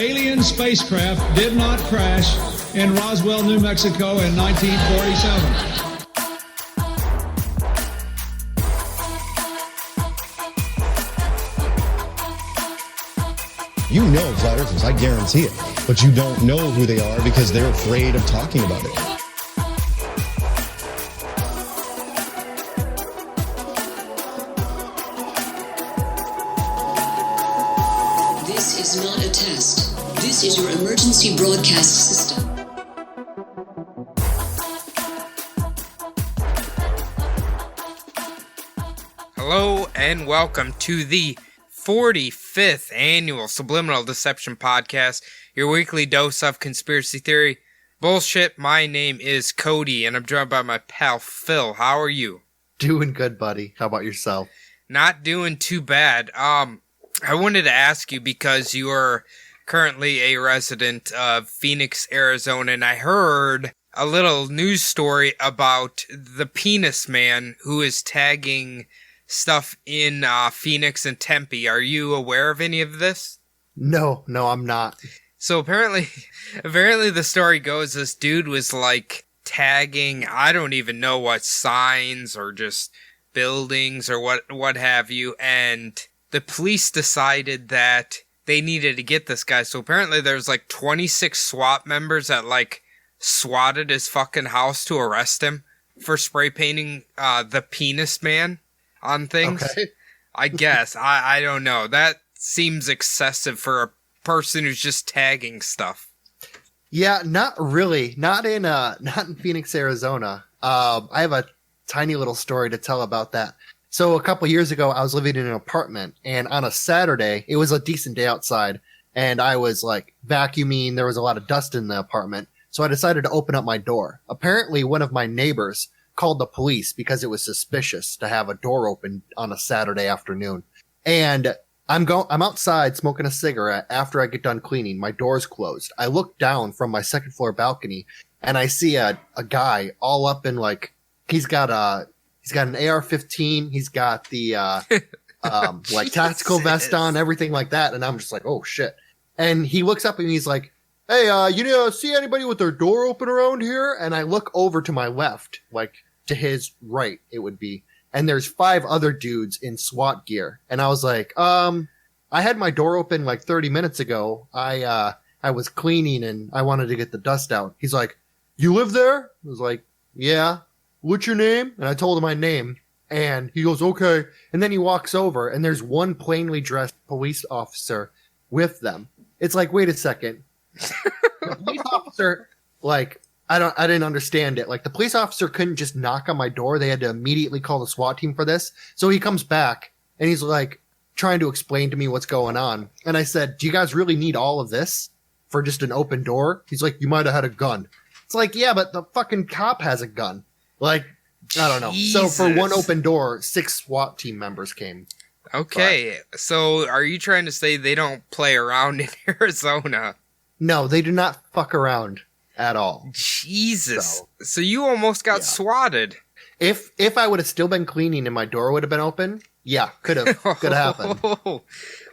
alien spacecraft did not crash in Roswell, New Mexico in 1947. You know flat earthers, I guarantee it. But you don't know who they are because they're afraid of talking about it. This is not a test. This is your emergency broadcast system. Hello and welcome to the 45th annual Subliminal Deception Podcast, your weekly dose of conspiracy theory bullshit. My name is Cody, and I'm joined by my pal Phil. How are you? Doing good, buddy. How about yourself? Not doing too bad. I wanted to ask you because you are currently a resident of Phoenix, Arizona, and I heard a little news story about the penis man who is tagging stuff in Phoenix and Tempe. Are you aware of any of this? No, I'm not. So apparently the story goes this dude was like tagging, I don't even know what, signs or just buildings or what have you, and the police decided that they needed to get this guy. So apparently there's like 26 SWAT members that like swatted his fucking house to arrest him for spray painting the penis man on things. Okay. I guess. I don't know. That seems excessive for a person who's just tagging stuff. Yeah, not really. Not in Phoenix, Arizona. I have a tiny little story to tell about that. So a couple years ago, I was living in an apartment, and on a Saturday, it was a decent day outside, and I was like vacuuming. There was a lot of dust in the apartment, so I decided to open up my door. Apparently, one of my neighbors called the police because it was suspicious to have a door open on a Saturday afternoon. And I'm outside smoking a cigarette after I get done cleaning. My door's closed. I look down from my second floor balcony and I see a guy all up in like, he's got an AR-15. He's got the, like tactical vest on, everything like that. And I'm just like, oh shit. And he looks up and he's like, hey, you see anybody with their door open around here? And I look over to my left, like to his right, it would be. And there's 5 other dudes in SWAT gear. And I was like, I had my door open like 30 minutes ago. I was cleaning and I wanted to get the dust out. He's like, you live there? I was like, yeah. What's your name? And I told him my name. And he goes, okay. And then he walks over and there's one plainly dressed police officer with them. It's like, wait a second. The police officer, like, I didn't understand it. Like, the police officer couldn't just knock on my door. They had to immediately call the SWAT team for this. So he comes back and he's like trying to explain to me what's going on. And I said, do you guys really need all of this for just an open door? He's like, you might have had a gun. It's like, yeah, but the fucking cop has a gun. Like, I don't know. Jesus. So for one open door, 6 SWAT team members came. Okay. But, so are you trying to say they don't play around in Arizona? No, they do not fuck around at all. Jesus. So you almost got swatted. If I would have still been cleaning and my door would have been open, yeah, could have happened.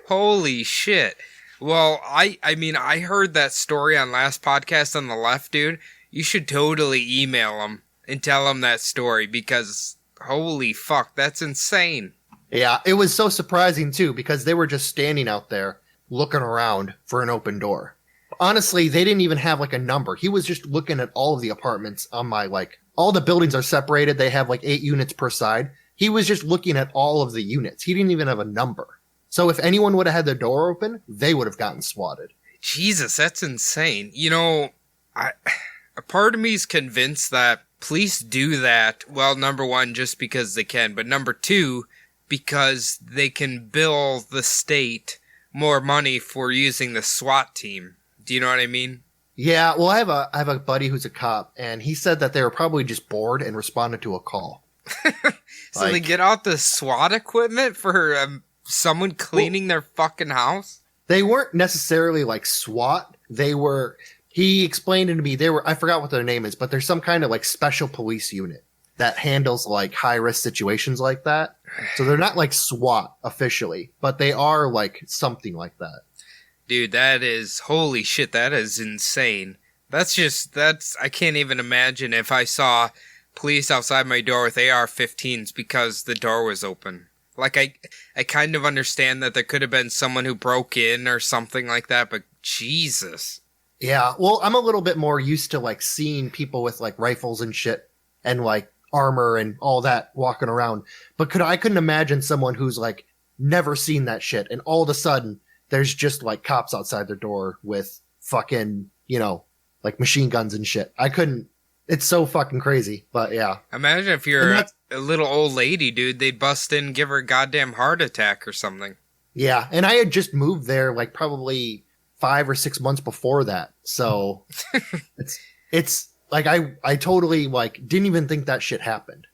Holy shit. Well, I mean, I heard that story on last podcast on the left, dude. You should totally email them and tell them that story because holy fuck, that's insane. Yeah, it was so surprising too because they were just standing out there looking around for an open door. Honestly, they didn't even have like a number. He was just looking at all of the apartments on my, like, all the buildings are separated. They have like 8 units per side. He was just looking at all of the units. He didn't even have a number. So if anyone would have had their door open, they would have gotten swatted. Jesus, that's insane. You know, a part of me is convinced that police do that. Well, number one, just because they can, but number two, because they can bill the state more money for using the SWAT team. Do you know what I mean? Yeah, well, I have a buddy who's a cop, and he said that they were probably just bored and responded to a call. So they get out the SWAT equipment for someone cleaning their fucking house? They weren't necessarily like SWAT. He explained to me, I forgot what their name is, but there's some kind of like special police unit that handles like high risk situations like that. So they're not like SWAT officially, but they are like something like that. Dude, that is, holy shit, that is insane. I can't even imagine if I saw police outside my door with AR-15s because the door was open. Like, I kind of understand that there could have been someone who broke in or something like that, but Jesus. Yeah, well, I'm a little bit more used to, like, seeing people with, like, rifles and shit and, like, armor and all that walking around. But I couldn't imagine someone who's, like, never seen that shit, and all of a sudden, there's just, like, cops outside their door with fucking, like, machine guns and shit. I couldn't. It's so fucking crazy, but yeah. Imagine if you're a little old lady, dude, they'd bust in and give her a goddamn heart attack or something. Yeah, and I had just moved there, like, probably 5 or 6 months before that. So it's like I totally like didn't even think that shit happened.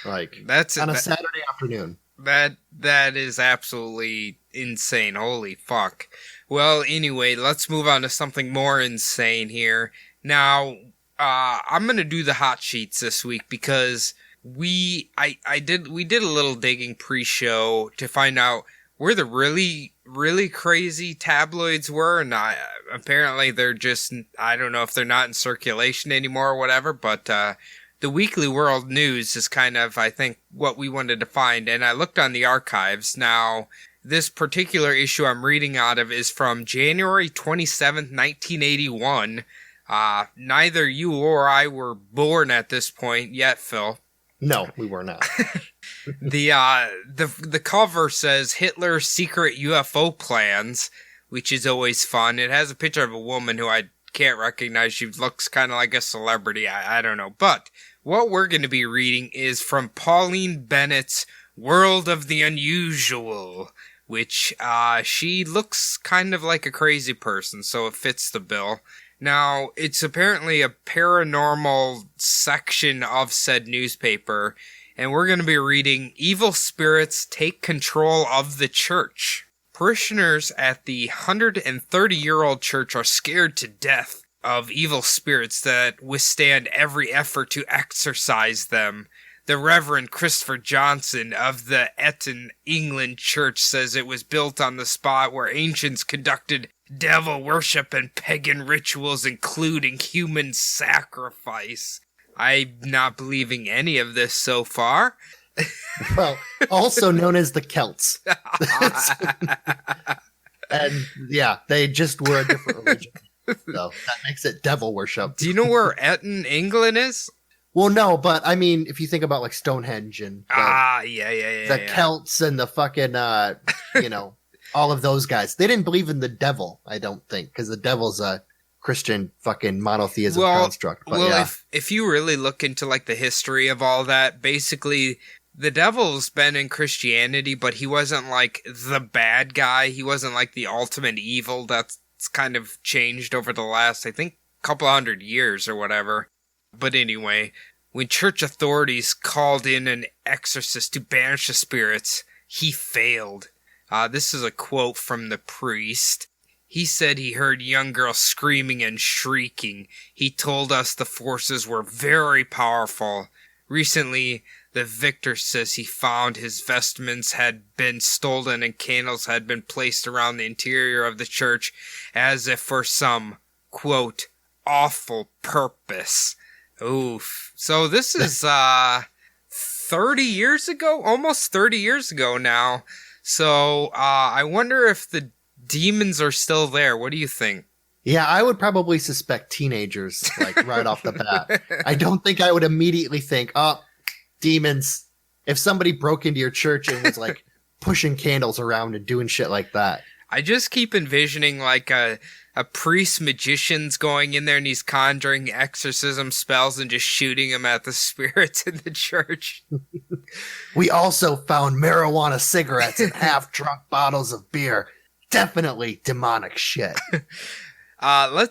Like that's on a Saturday afternoon. That is absolutely insane. Holy fuck. Well, anyway, let's move on to something more insane here. Now, I'm gonna do the hot sheets this week because we did a little digging pre-show to find out where the really crazy tabloids were, and apparently they're just, I don't know if they're not in circulation anymore or whatever, but the Weekly World News is kind of, I think, what we wanted to find, and I looked on the archives. Now, this particular issue I'm reading out of is from January 27th, 1981. Neither you or I were born at this point yet, Phil. No, we were not. The cover says Hitler's secret UFO plans, which is always fun. It has a picture of a woman who I can't recognize. She looks kind of like a celebrity. I don't know. But what we're going to be reading is from Pauline Bennett's World of the Unusual, which she looks kind of like a crazy person, so it fits the bill. Now, it's apparently a paranormal section of said newspaper, and we're going to be reading Evil Spirits Take Control of the Church. Parishioners at the 130-year-old church are scared to death of evil spirits that withstand every effort to exorcise them. The Reverend Christopher Johnson of the Eton, England church says it was built on the spot where ancients conducted devil worship and pagan rituals, including human sacrifice. I'm not believing any of this so far. Well, also known as the Celts. And yeah, they just were a different religion. So that makes it devil worship. Do you know where Eton, England is? Well, no, but I mean, if you think about like Stonehenge and the Celts and the fucking, all of those guys, they didn't believe in the devil, I don't think, because the devil's a Christian fucking monotheism construct. But yeah. if you really look into like the history of all that, basically the devil's been in Christianity, but he wasn't like the bad guy. He wasn't like the ultimate evil. That's kind of changed over the last, I think, couple 100 years or whatever. But anyway, when church authorities called in an exorcist to banish the spirits, he failed. This is a quote from the priest. He said he heard young girls screaming and shrieking. He told us the forces were very powerful. Recently, the victor says he found his vestments had been stolen and candles had been placed around the interior of the church as if for some, quote, awful purpose. Oof. So this is 30 years ago? Almost 30 years ago now. So I wonder if the demons are still there. What do you think? Yeah, I would probably suspect teenagers, like, right off the bat. I don't think I would immediately think, oh, demons. If somebody broke into your church and was, like, pushing candles around and doing shit like that. I just keep envisioning, like, a priest magician's going in there and he's conjuring exorcism spells and just shooting them at the spirits in the church. We also found marijuana cigarettes and half-drunk bottles of beer. Definitely demonic shit. I'm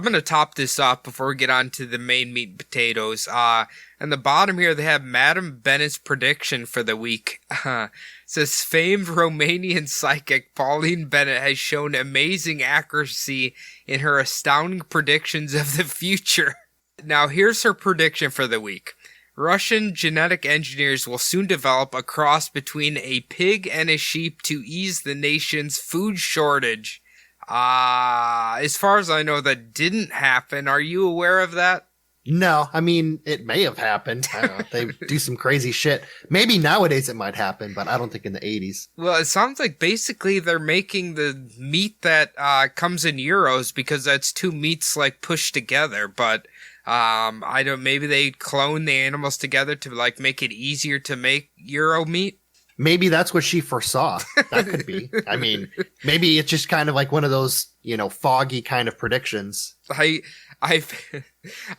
going to top this off before we get on to the main meat and potatoes. And the bottom here, they have Madam Bennett's prediction for the week. It says, famed Romanian psychic Pauline Bennett has shown amazing accuracy in her astounding predictions of the future. Now, here's her prediction for the week. Russian genetic engineers will soon develop a cross between a pig and a sheep to ease the nation's food shortage. As far as I know, that didn't happen. Are you aware of that? No, I mean, it may have happened. I don't know. They do some crazy shit. Maybe nowadays it might happen, but I don't think in the 80s. Well, it sounds like basically they're making the meat that comes in gyros because that's two meats like pushed together. But I don't. Maybe they clone the animals together to like make it easier to make gyro meat. Maybe that's what she foresaw. That could be. I mean, maybe it's just kind of like one of those, foggy kind of predictions. I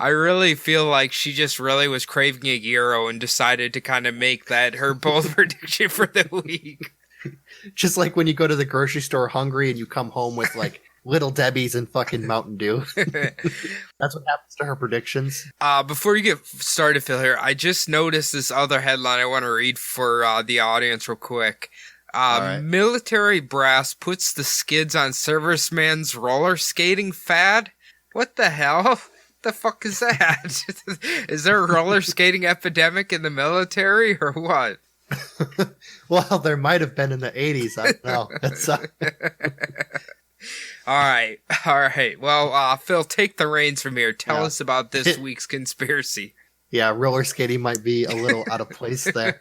really feel like she just really was craving a gyro and decided to kind of make that her bold prediction for the week. Just like when you go to the grocery store hungry and you come home with like Little Debbie's and fucking Mountain Dew. That's what happens to her predictions. Before you get started, Phil, here, I just noticed this other headline I want to read for the audience real quick. Right. Military brass puts the skids on serviceman's roller skating fad. What the hell? What the fuck is that? Is there a roller skating epidemic in the military or what? Well, there might have been in the 80s. I don't know. That's, All right. Well, Phil, take the reins from here. Tell us about this week's conspiracy. Yeah, roller skating might be a little out of place there.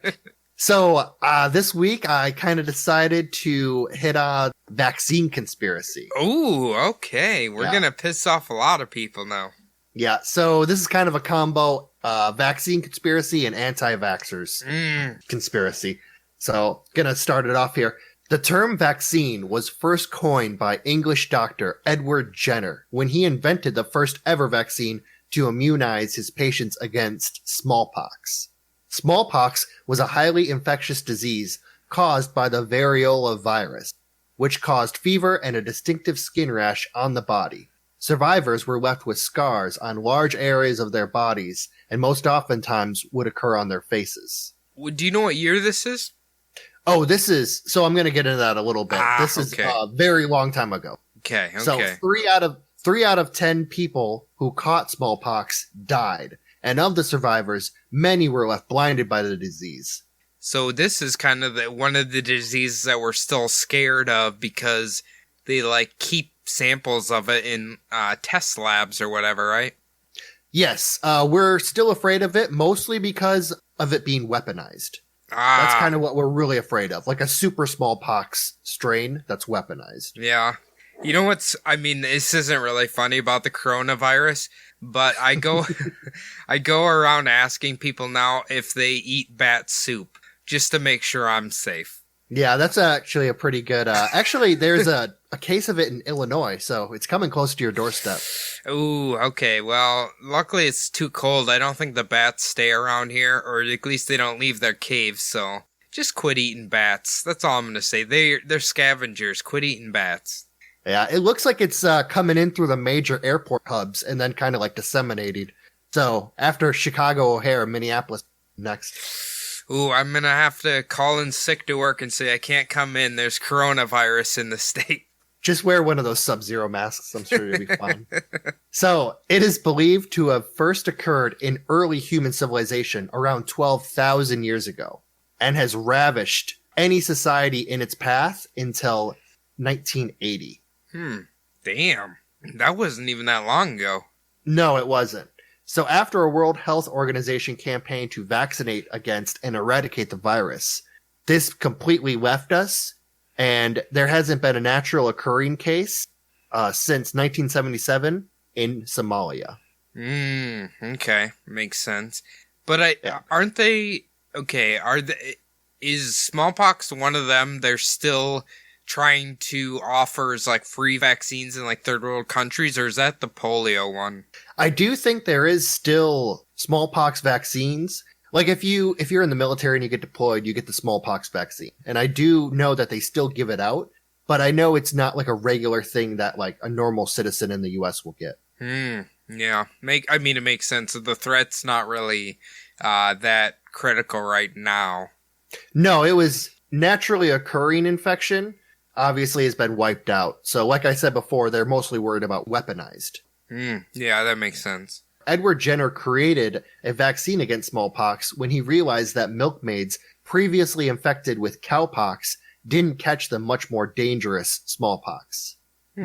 So this week, I kind of decided to hit a vaccine conspiracy. Ooh, okay. We're going to piss off a lot of people now. Yeah, so this is kind of a combo, vaccine conspiracy and anti-vaxxers conspiracy. So, gonna start it off here. The term vaccine was first coined by English doctor Edward Jenner when he invented the first ever vaccine to immunize his patients against smallpox. Smallpox was a highly infectious disease caused by the variola virus, which caused fever and a distinctive skin rash on the body. Survivors were left with scars on large areas of their bodies, and most oftentimes would occur on their faces. Do you know what year this is? Oh, so I'm going to get into that a little bit. This is a very long time ago. Okay. So 3 out of 10 people who caught smallpox died. And of the survivors, many were left blinded by the disease. So this is kind of one of the diseases that we're still scared of because they keep samples of it in test labs or whatever, right? Yes, we're still afraid of it, mostly because of it being weaponized. That's kind of what we're really afraid of, like a super smallpox strain that's weaponized. Yeah. You know this isn't really funny about the coronavirus, but I go around asking people now if they eat bat soup just to make sure I'm safe. Yeah, that's actually a pretty good, actually there's a case of it in Illinois, so it's coming close to your doorstep. Ooh, okay. Well, luckily it's too cold. I don't think the bats stay around here, or at least they don't leave their caves, so just quit eating bats. That's all I'm going to say. They're scavengers. Quit eating bats. Yeah, it looks like it's coming in through the major airport hubs and then kind of disseminated. So, after Chicago, O'Hare, Minneapolis, next. Ooh, I'm going to have to call in sick to work and say I can't come in. There's coronavirus in the state. Just wear one of those Sub-Zero masks. I'm sure you'll be fine. So, it is believed to have first occurred in early human civilization around 12,000 years ago and has ravished any society in its path until 1980. Damn. That wasn't even that long ago. No, it wasn't. So after a World Health Organization campaign to vaccinate against and eradicate the virus, this completely left us, and there hasn't been a natural occurring case since 1977 in Somalia. Okay. Makes sense. But aren't they... Okay, is smallpox one of them? They're still trying to offer free vaccines in third world countries, or is that the polio one? I do think there is still smallpox vaccines. If you're in the military and you get deployed, you get the smallpox vaccine. And I do know that they still give it out, but I know it's not a regular thing that a normal citizen in the US will get. Yeah. It makes sense. The threat's not really that critical right now. No, it was naturally occurring infection. Obviously has been wiped out. So like I said before, they're mostly worried about weaponized. Yeah, that makes sense. Edward Jenner created a vaccine against smallpox when he realized that milkmaids previously infected with cowpox didn't catch the much more dangerous smallpox.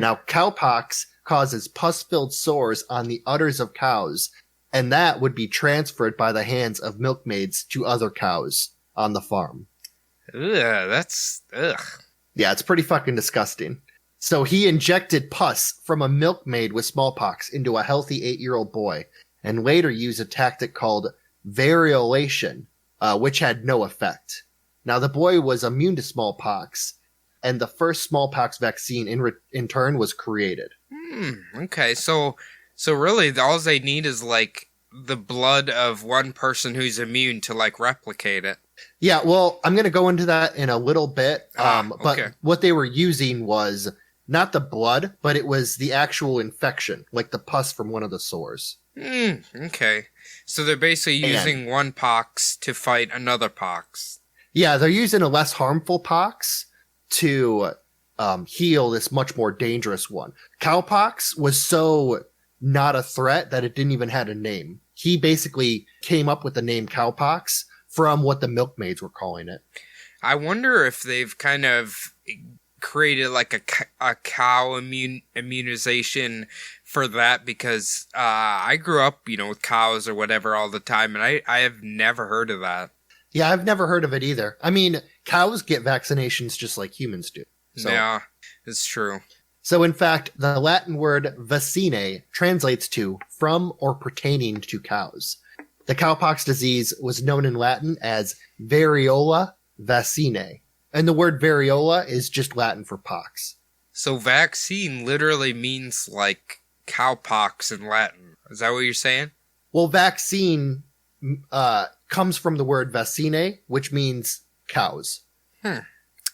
Now, cowpox causes pus-filled sores on the udders of cows, and that would be transferred by the hands of milkmaids to other cows on the farm. Ugh. Yeah, it's pretty fucking disgusting. So he injected pus from a milkmaid with smallpox into a healthy 8-year-old boy, and later used a tactic called variolation, which had no effect. Now, the boy was immune to smallpox, and the first smallpox vaccine in turn was created. Okay, so really, all they need is, like, the blood of one person who's immune to, like, replicate it. Yeah, well, I'm going to go into that in a little bit, okay. But what they were using was not the blood, but it was the actual infection, like the pus from one of the sores. Okay. So they're basically using one pox to fight another pox. Yeah, they're using a less harmful pox to heal this much more dangerous one. Cowpox was so not a threat that it didn't even have a name. He basically came up with the name cowpox from what the milkmaids were calling it. I wonder if they've kind of created like a cow immunization for that, because I grew up, with cows or whatever all the time, and I have never heard of that. Yeah, I've never heard of it either. I mean, cows get vaccinations just like humans do. So. Yeah, it's true. So, in fact, the Latin word vaccine translates to from or pertaining to cows. The cowpox disease was known in Latin as variola vaccinae, and the word variola is just Latin for pox. So vaccine literally means like cowpox in Latin. Is that what you're saying? Well, vaccine comes from the word vaccinae, which means cows.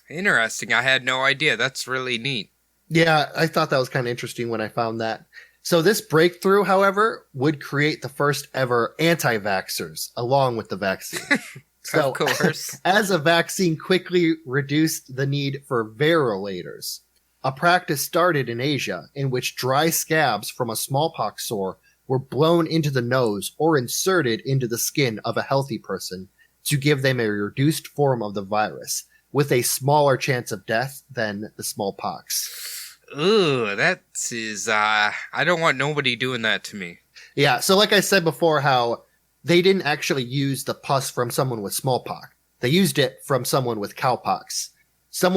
Interesting. I had no idea. That's really neat. Yeah, I thought that was kind of interesting when I found that. So this breakthrough, however, would create the first ever anti-vaxxers along with the vaccine. So, of course. As a vaccine quickly reduced the need for variolатors, a practice started in Asia in which dry scabs from a smallpox sore were blown into the nose or inserted into the skin of a healthy person to give them a reduced form of the virus, with a smaller chance of death than the smallpox. Ooh, that is, I don't want nobody doing that to me. Yeah, so like I said before, how they didn't actually use the pus from someone with smallpox. They used it from someone with cowpox.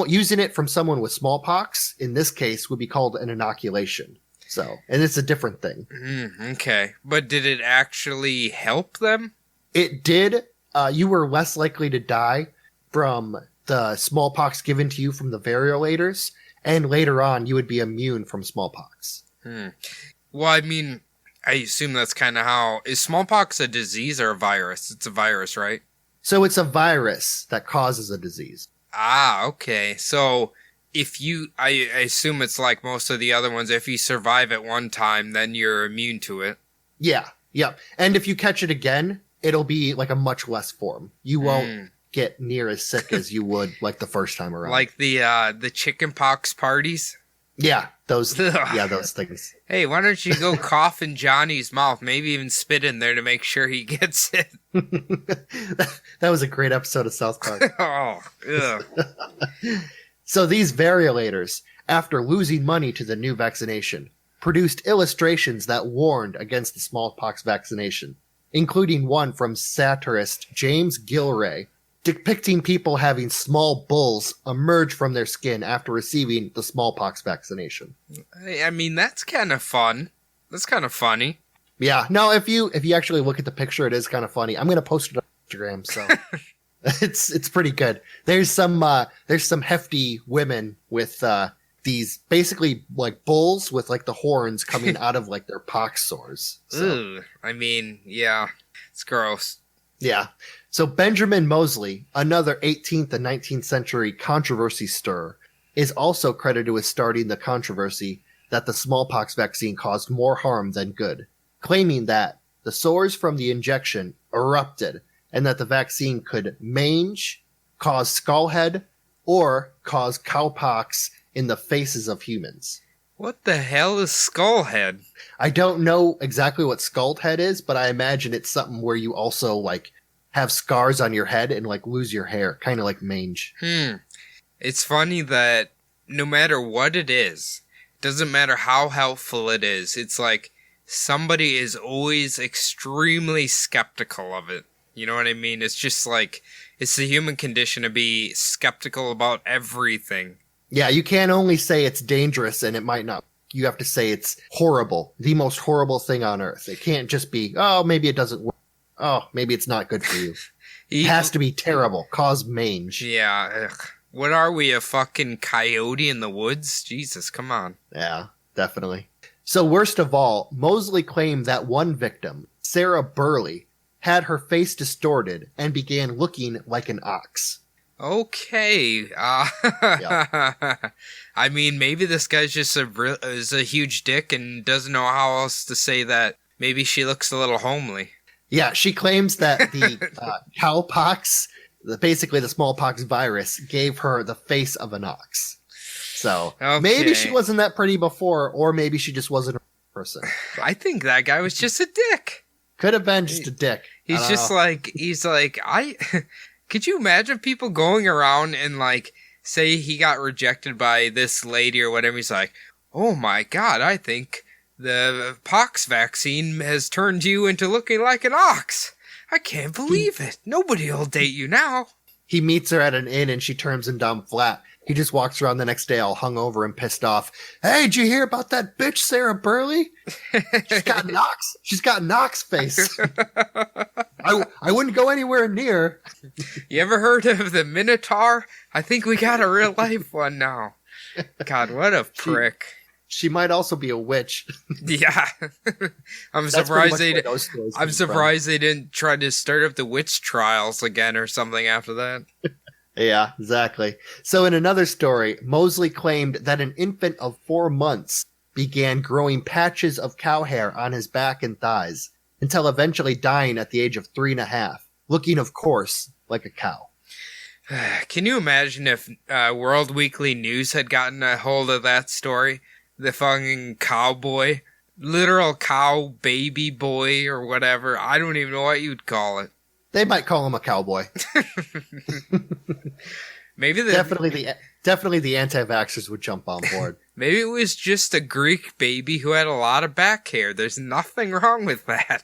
Using it from someone with smallpox, in this case, would be called an inoculation. So, and it's a different thing. Okay, but did it actually help them? It did. You were less likely to die from the smallpox given to you from the variolators, and later on, you would be immune from smallpox. Well, I mean, I assume that's kind of how... Is smallpox a disease or a virus? It's a virus, right? So it's a virus that causes a disease. Ah, okay. So if you... I assume it's like most of the other ones. If you survive at one time, then you're immune to it. Yeah. And if you catch it again, it'll be like a much less form. You won't get near as sick as you would like the first time around. Like the chicken pox parties? Yeah, those things. Hey, why don't you go cough in Johnny's mouth? Maybe even spit in there to make sure he gets it. That was a great episode of South Park. Oh, ugh. So these variolators, after losing money to the new vaccination, produced illustrations that warned against the smallpox vaccination, including one from satirist James Gilray, depicting people having small bulls emerge from their skin after receiving the smallpox vaccination. I mean, that's kind of fun. That's kind of funny. Yeah. No, if you actually look at the picture, it is kind of funny. I'm going to post it on Instagram, so it's pretty good. There's some hefty women with these basically like bulls with like the horns coming out of like their pox sores. So. Ooh, I mean, yeah, it's gross. Yeah. So Benjamin Moseley, another 18th and 19th century controversy stirrer, is also credited with starting the controversy that the smallpox vaccine caused more harm than good, claiming that the sores from the injection erupted and that the vaccine could mange, cause skullhead, or cause cowpox in the faces of humans. What the hell is skullhead? I don't know exactly what skullhead is, but I imagine it's something where you also like have scars on your head and like lose your hair, kind of like mange. It's funny that no matter what it is, doesn't matter how helpful it is. It's like somebody is always extremely skeptical of it. You know what I mean? It's just like, it's the human condition to be skeptical about everything. Yeah, you can't only say it's dangerous and it might not. You have to say it's horrible, the most horrible thing on earth. It can't just be, oh, maybe it doesn't work. Oh, maybe it's not good for you. It has to be terrible, cause mange. Yeah. Ugh. What are we, a fucking coyote in the woods? Jesus, come on. Yeah, definitely. So worst of all, Mosley claimed that one victim, Sarah Burley, had her face distorted and began looking like an ox. Okay. Yeah. I mean, maybe this guy's just is a huge dick and doesn't know how else to say that. Maybe she looks a little homely. Yeah, she claims that the cowpox, basically the smallpox virus, gave her the face of an ox. So maybe she wasn't that pretty before, or maybe she just wasn't a person. I think that guy was just a dick. Could have been just a dick. He's just like, could you imagine people going around and like, say he got rejected by this lady or whatever, he's like, oh my God, I think the pox vaccine has turned you into looking like an ox. I can't believe it. Nobody will date you now. He meets her at an inn and she turns him down flat. He just walks around the next day all hungover and pissed off. Hey, did you hear about that bitch Sarah Burley? She's got an ox face. I wouldn't go anywhere near. You ever heard of the Minotaur? I think we got a real life one now. God, what a prick. She might also be a witch. Yeah. I'm surprised they didn't try to start up the witch trials again or something after that. Yeah, exactly. So in another story, Mosley claimed that an infant of 4 months began growing patches of cow hair on his back and thighs until eventually dying at the age of 3.5, looking, of course, like a cow. Can you imagine if World Weekly News had gotten a hold of that story? The fucking cowboy. Literal cow baby boy or whatever. I don't even know what you'd call it. They might call him a cowboy. Maybe definitely the anti-vaxxers would jump on board. Maybe it was just a Greek baby who had a lot of back hair. There's nothing wrong with that.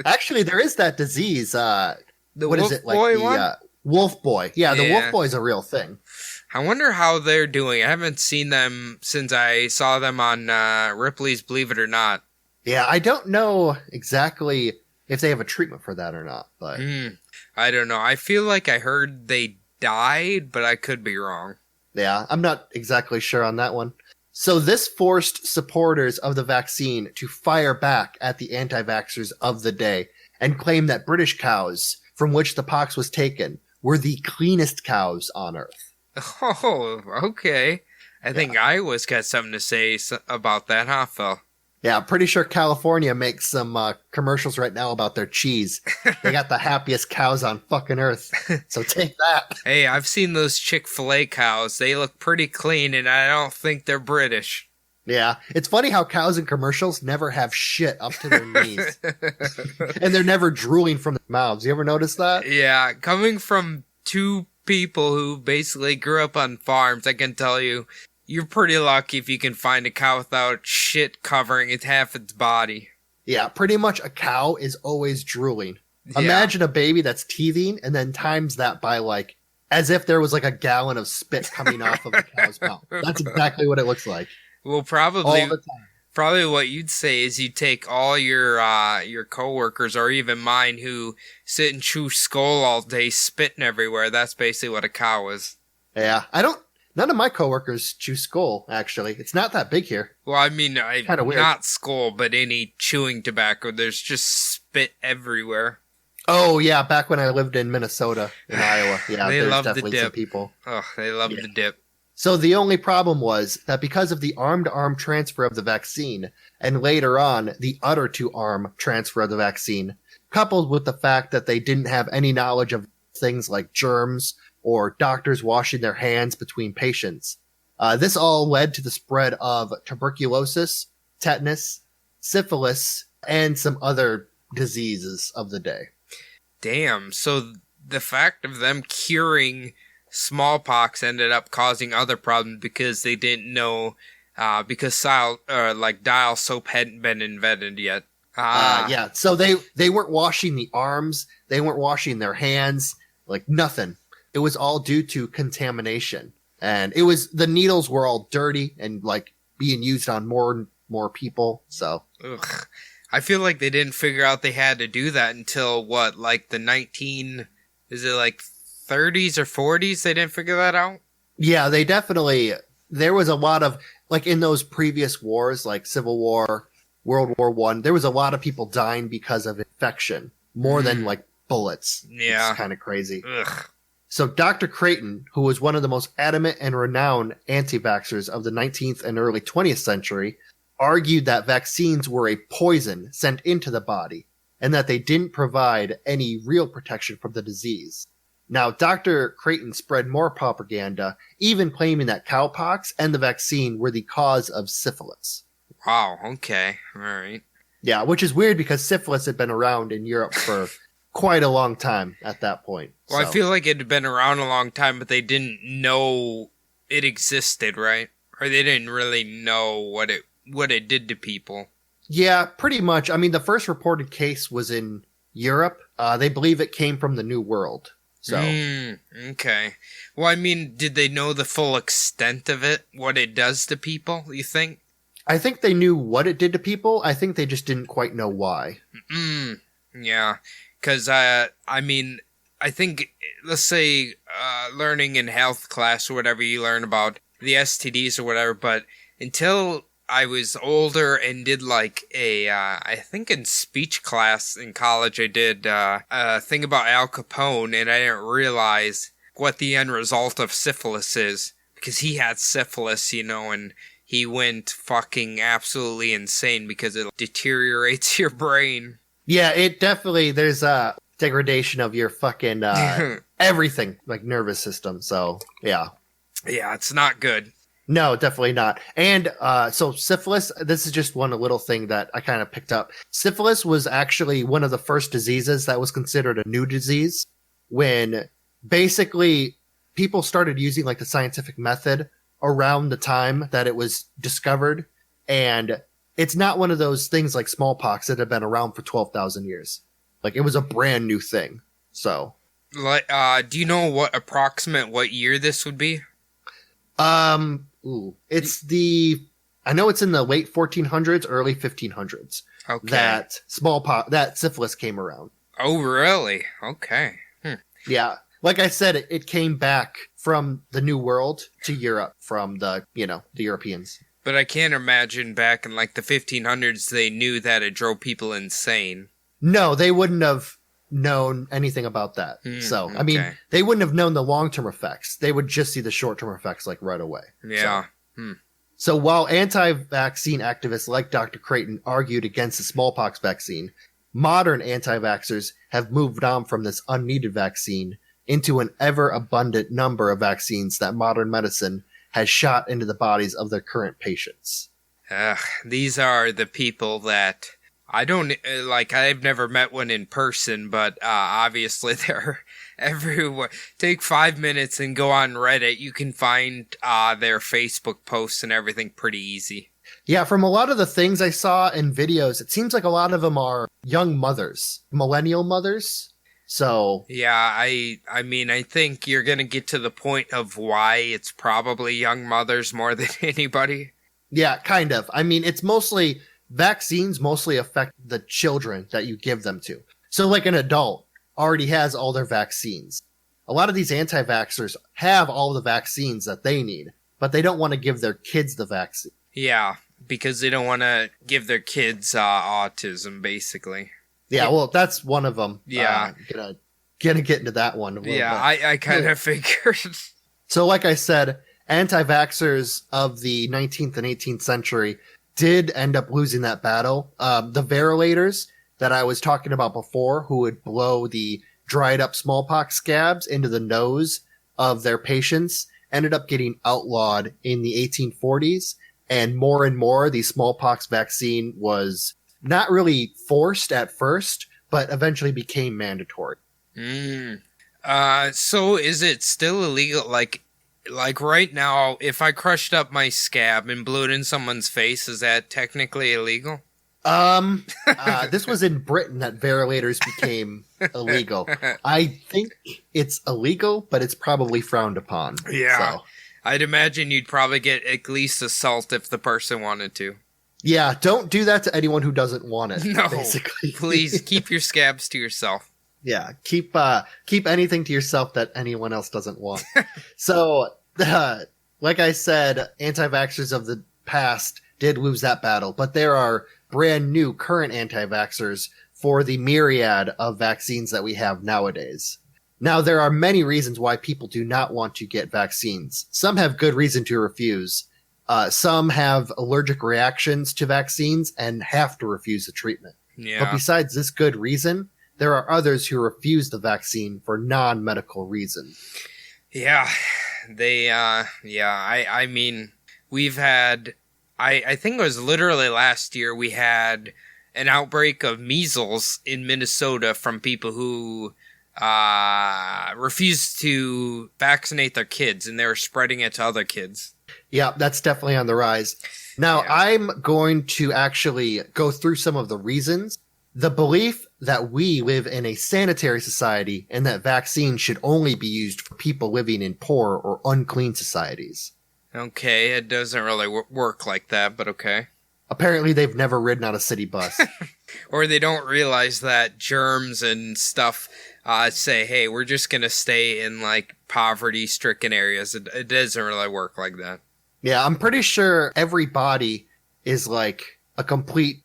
Actually, there is that disease. The wolf boy one? Wolf boy. Yeah, the wolf boy is a real thing. I wonder how they're doing. I haven't seen them since I saw them on Ripley's Believe It or Not. Yeah, I don't know exactly if they have a treatment for that or not. But I don't know. I feel like I heard they died, but I could be wrong. Yeah, I'm not exactly sure on that one. So this forced supporters of the vaccine to fire back at the anti-vaxxers of the day and claim that British cows, from which the pox was taken, were the cleanest cows on Earth. Oh, okay. I think Iowa's got something to say about that, huh, Phil? Yeah, I'm pretty sure California makes some commercials right now about their cheese. They got the happiest cows on fucking Earth. So take that. Hey, I've seen those Chick-fil-A cows. They look pretty clean, and I don't think they're British. Yeah, it's funny how cows in commercials never have shit up to their knees. And they're never drooling from their mouths. You ever notice that? Yeah, coming from two people who basically grew up on farms, I can tell you, you're pretty lucky if you can find a cow without shit covering half its body. Yeah, pretty much a cow is always drooling. Yeah. Imagine a baby that's teething and then times that by like, as if there was like a gallon of spit coming off of the cow's mouth. That's exactly what it looks like. Well, probably all the time. Probably what you'd say is you take all your coworkers or even mine who sit and chew skull all day, spitting everywhere. That's basically what a cow is. Yeah, none of my coworkers chew skull, actually. It's not that big here. Well, I mean, Kinda weird. Not skull, but any chewing tobacco. There's just spit everywhere. Oh, yeah, back when I lived in Minnesota, in Iowa. Yeah, They there's love the definitely dip. some people. Oh, they love the dip. So the only problem was that because of the arm-to-arm transfer of the vaccine, and later on, the udder-to-arm transfer of the vaccine, coupled with the fact that they didn't have any knowledge of things like germs or doctors washing their hands between patients, this all led to the spread of tuberculosis, tetanus, syphilis, and some other diseases of the day. Damn, so the fact of them curing smallpox ended up causing other problems because they didn't know, because dial soap hadn't been invented yet. Yeah, so they weren't washing the arms, they weren't washing their hands, like nothing. It was all due to contamination. And the needles were all dirty and like being used on more and more people, so. Ugh. I feel like they didn't figure out they had to do that until what, like the 30s or 40s? They didn't figure that out? Yeah, there was a lot of, like in those previous wars, like Civil War, World War I, there was a lot of people dying because of infection, more than like bullets. Yeah. It's kind of crazy. Ugh. So Dr. Creighton, who was one of the most adamant and renowned anti-vaxxers of the 19th and early 20th century, argued that vaccines were a poison sent into the body and that they didn't provide any real protection from the disease. Now, Dr. Creighton spread more propaganda, even claiming that cowpox and the vaccine were the cause of syphilis. Wow, okay, alright. Yeah, which is weird because syphilis had been around in Europe for quite a long time at that point. Well, I feel like it had been around a long time, but they didn't know it existed, right? Or they didn't really know what it did to people. Yeah, pretty much. I mean, the first reported case was in Europe. They believe it came from the New World. So. Okay. Well, I mean, did they know the full extent of it? What it does to people, you think? I think they knew what it did to people. I think they just didn't quite know why. Yeah. Because, I mean, I think, let's say, learning in health class or whatever, you learn about the STDs or whatever, but until I was older and did like I think in speech class in college, I did a thing about Al Capone, and I didn't realize what the end result of syphilis is, because he had syphilis, and he went fucking absolutely insane because it deteriorates your brain. Yeah, it definitely, there's a degradation of your fucking everything, like nervous system, so yeah. Yeah, it's not good. No, definitely not. And so syphilis, this is just one little thing that I kind of picked up. Syphilis was actually one of the first diseases that was considered a new disease when basically people started using like the scientific method around the time that it was discovered. And it's not one of those things like smallpox that have been around for 12,000 years. Like it was a brand new thing. So, like, do you know what year this would be? It's I know it's in the late 1400s, early 1500s. Okay. That syphilis came around. Oh, really? Okay. Yeah. Like I said, it came back from the New World to Europe from the Europeans. But I can't imagine back in like the 1500s they knew that it drove people insane. No, they wouldn't have known anything about that. So, I mean, they wouldn't have known the long-term effects. They would just see the short-term effects like right away. Yeah. So while anti-vaccine activists like Dr. Creighton argued against the smallpox vaccine, modern anti-vaxxers have moved on from this unneeded vaccine into an ever-abundant number of vaccines that modern medicine has shot into the bodies of their current patients. These are the people that I don't like. I've never met one in person, but obviously they're everywhere. Take 5 minutes and go on Reddit. You can find their Facebook posts and everything pretty easy. Yeah, from a lot of the things I saw in videos, it seems like a lot of them are young mothers, millennial mothers. So yeah, I mean, I think you're gonna get to the point of why it's probably young mothers more than anybody. Yeah, kind of. I mean, vaccines mostly affect the children that you give them to. So like an adult already has all their vaccines. A lot of these anti-vaxxers have all the vaccines that they need, but they don't want to give their kids the vaccine. Yeah, because they don't want to give their kids autism, basically. Yeah, well, that's one of them. Yeah. Gonna get into that one. Yeah, I kind of figured. So like I said, anti-vaxxers of the 19th and 18th century did end up losing that battle. The ventilators that I was talking about before, who would blow the dried up smallpox scabs into the nose of their patients, ended up getting outlawed in the 1840s. And more, the smallpox vaccine was not really forced at first, but eventually became mandatory. So is it still illegal? Like right now, if I crushed up my scab and blew it in someone's face, is that technically illegal? This was in Britain that ventilators became illegal. I think it's illegal, but it's probably frowned upon. Yeah. So. I'd imagine you'd probably get at least assault if the person wanted to. Yeah, don't do that to anyone who doesn't want it. No, basically. Please keep your scabs to yourself. Yeah, keep anything to yourself that anyone else doesn't want. So, like I said, anti-vaxxers of the past did lose that battle, but there are brand new current anti-vaxxers for the myriad of vaccines that we have nowadays. Now, there are many reasons why people do not want to get vaccines. Some have good reason to refuse. Some have allergic reactions to vaccines and have to refuse the treatment. Yeah. But besides this good reason, there are others who refuse the vaccine for non-medical reasons. Yeah. I mean, we've had, I think it was literally last year, we had an outbreak of measles in Minnesota from people who refused to vaccinate their kids, and they were spreading it to other kids. Yeah, that's definitely on the rise. Now, Yeah. I'm going to actually go through some of the reasons. The belief that we live in a sanitary society and that vaccines should only be used for people living in poor or unclean societies. Okay, it doesn't really work like that, but okay. Apparently, they've never ridden on a city bus. Or they don't realize that germs and stuff say, hey, we're just going to stay in, like, poverty-stricken areas. It doesn't really work like that. Yeah, I'm pretty sure every body is like a complete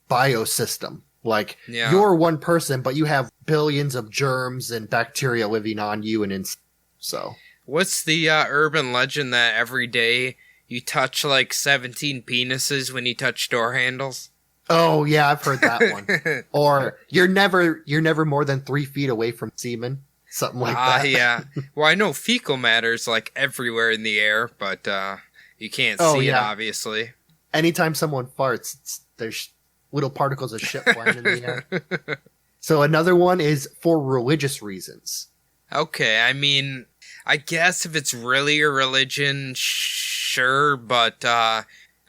biosystem. Like, Yeah. you're one person, but you have billions of germs and bacteria living on you and so. What's the urban legend that every day you touch, like, 17 penises when you touch door handles? Oh yeah, I've heard that one. Or you're never more than 3 feet away from semen, something like that. Yeah. Well, I know fecal matter's like everywhere in the air, but you can't Oh, see it, yeah. obviously. Anytime someone farts, there's little particles of shit flying in the air. So another one is for religious reasons. Okay, I mean, I guess if it's really a religion, sure, but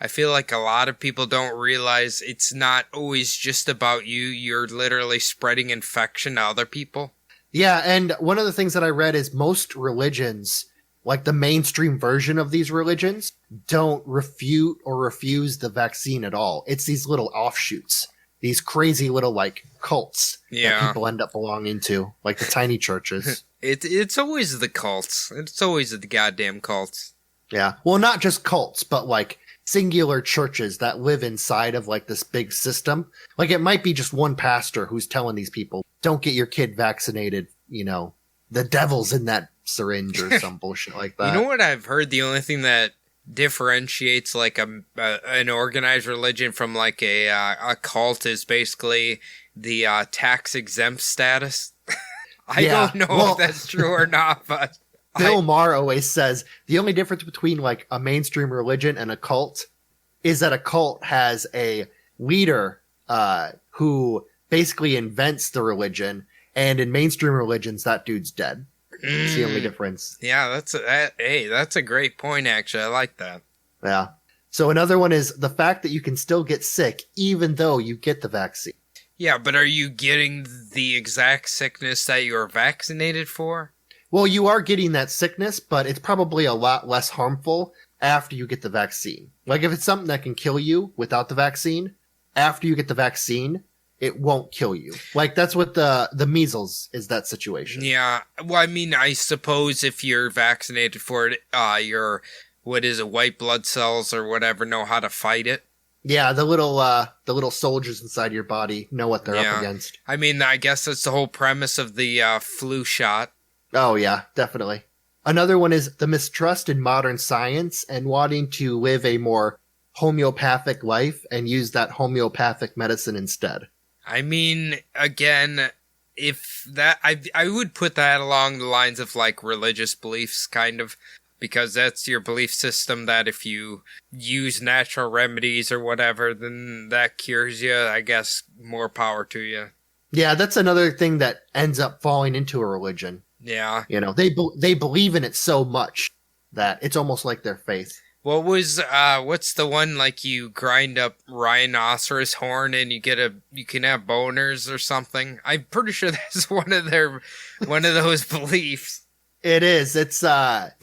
I feel like a lot of people don't realize it's not always just about you. You're literally spreading infection to other people. Yeah, and one of the things that I read is most religions, like the mainstream version of these religions, don't refute or refuse the vaccine at all. It's these little offshoots, these crazy little like cults Yeah. that people end up belonging to, like the tiny churches. It's always the cults. It's always the goddamn cults. Yeah. Well, not just cults, but like singular churches that live inside of like this big system. Like it might be just one pastor who's telling these people, don't get your kid vaccinated, you know, the devil's in that syringe or some bullshit like that. You know what I've heard? The only thing that differentiates like an organized religion from like a cult is basically the tax exempt status. I Yeah, don't know well- if that's true or not, but Bill Maher always says the only difference between like a mainstream religion and a cult is that a cult has a leader who basically invents the religion, and in mainstream religions, that dude's dead. It's the only difference. yeah, that's a great point. Actually, I like that. Yeah. So another one is the fact that you can still get sick even though you get the vaccine. Yeah, but are you getting the exact sickness that you are vaccinated for? Well, you are getting that sickness, but it's probably a lot less harmful after you get the vaccine. Like if it's something that can kill you without the vaccine, after you get the vaccine, it won't kill you. Like that's what the measles is, that situation. Yeah. Well, I mean, I suppose if you're vaccinated for it, your white blood cells or whatever know how to fight it. Yeah, the little soldiers inside your body know what they're up against. I mean, I guess that's the whole premise of the flu shot. Oh yeah, definitely. Another one is the mistrust in modern science and wanting to live a more homeopathic life and use that homeopathic medicine instead. I mean, again, if that, I would put that along the lines of like religious beliefs, kind of, because that's your belief system that if you use natural remedies or whatever, then that cures you. I guess more power to you. Yeah, that's another thing that ends up falling into a religion Yeah. You know, they believe in it so much that it's almost like their faith. What was what's the one like you grind up rhinoceros horn and you can have boners or something? I'm pretty sure that's one of those beliefs. It is. It's a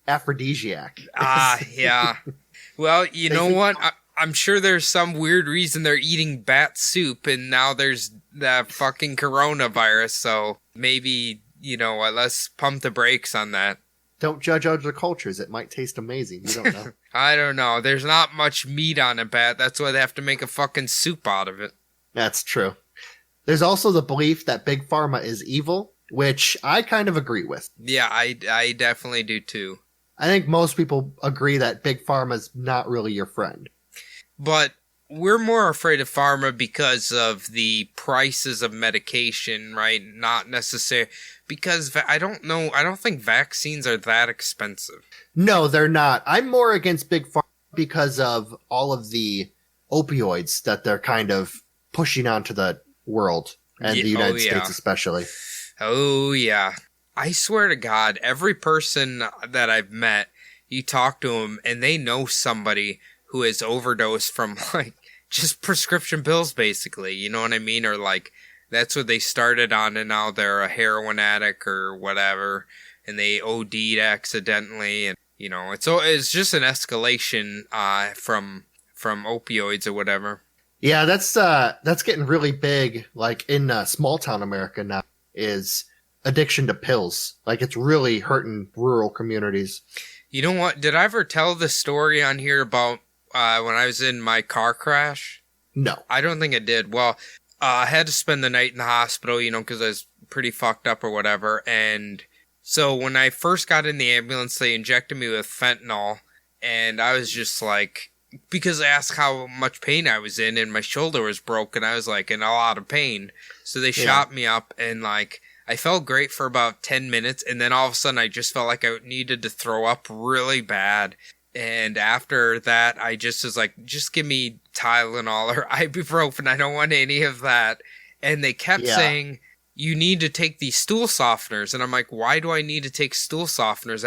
aphrodisiac. Yeah. Well, you know what? I'm sure there's some weird reason they're eating bat soup, and now there's that fucking coronavirus. So maybe, you know what? Let's pump the brakes on that. Don't judge other cultures. It might taste amazing. You don't know. I don't know. There's not much meat on a bat. That's why they have to make a fucking soup out of it. That's true. There's also the belief that Big Pharma is evil, which I kind of agree with. Yeah, I definitely do too. I think most people agree that Big Pharma is not really your friend. But we're more afraid of pharma because of the prices of medication, right? Not necessarily because I don't think vaccines are that expensive. No, they're not. I'm more against Big Pharma because of all of the opioids that they're kind of pushing onto the world and the United States especially. Oh, yeah. I swear to God, every person that I've met, you talk to them and they know somebody who has overdosed from like just prescription pills, basically. You know what I mean? Or like that's what they started on and now they're a heroin addict or whatever and they OD'd accidentally. And, you know, it's just an escalation from opioids or whatever. Yeah, that's getting really big. Like in small town America now is addiction to pills. Like it's really hurting rural communities. You know what? Did I ever tell the story on here about when I was in my car crash? No. I don't think I did. Well, I had to spend the night in the hospital, you know, because I was pretty fucked up or whatever. And so when I first got in the ambulance, they injected me with fentanyl. And I was just like, because I asked how much pain I was in and my shoulder was broken, I was like in a lot of pain. So they shot me up and like, I felt great for about 10 minutes. And then all of a sudden I just felt like I needed to throw up really bad. And after that, I just was like, just give me Tylenol or ibuprofen. I don't want any of that. And they kept saying, you need to take these stool softeners. And I'm like, why do I need to take stool softeners?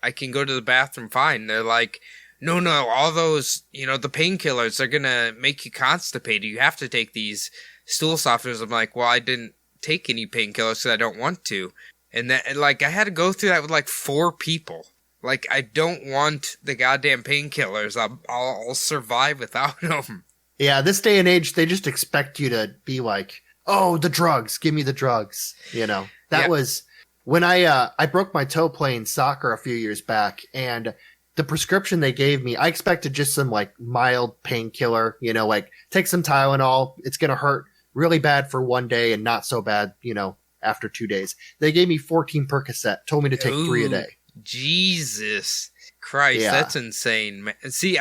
I can go to the bathroom fine. They're like, no, all those, you know, the painkillers are going to make you constipated. You have to take these stool softeners. I'm like, well, I didn't take any painkillers because I don't want to. And that, like, I had to go through that with like 4 people. Like, I don't want the goddamn painkillers. I'll survive without them. Yeah, this day and age, they just expect you to be like, oh, the drugs, give me the drugs. You know, that was when I broke my toe playing soccer a few years back, and the prescription they gave me, I expected just some like mild painkiller, you know, like take some Tylenol. It's going to hurt really bad for one day and not so bad, you know, after 2 days. They gave me 14 Percocet, told me to take 3 a day. Jesus Christ, that's insane, man. See,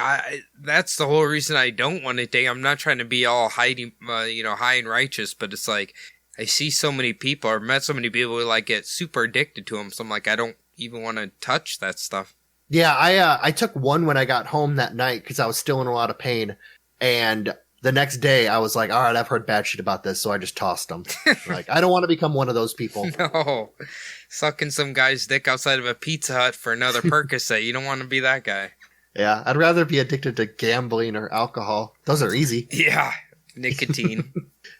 that's the whole reason I don't want to take. I'm not trying to be all hiding, high and righteous, but it's like I see so many people or met so many people who like get super addicted to them. So I'm like, I don't even want to touch that stuff. Yeah, I took one when I got home that night because I was still in a lot of pain, and the next day I was like, all right, I've heard bad shit about this, so I just tossed them. Like, I don't want to become one of those people. No, sucking some guy's dick outside of a Pizza Hut for another Percocet. You don't want to be that guy. Yeah, I'd rather be addicted to gambling or alcohol. Those are easy. Yeah, nicotine.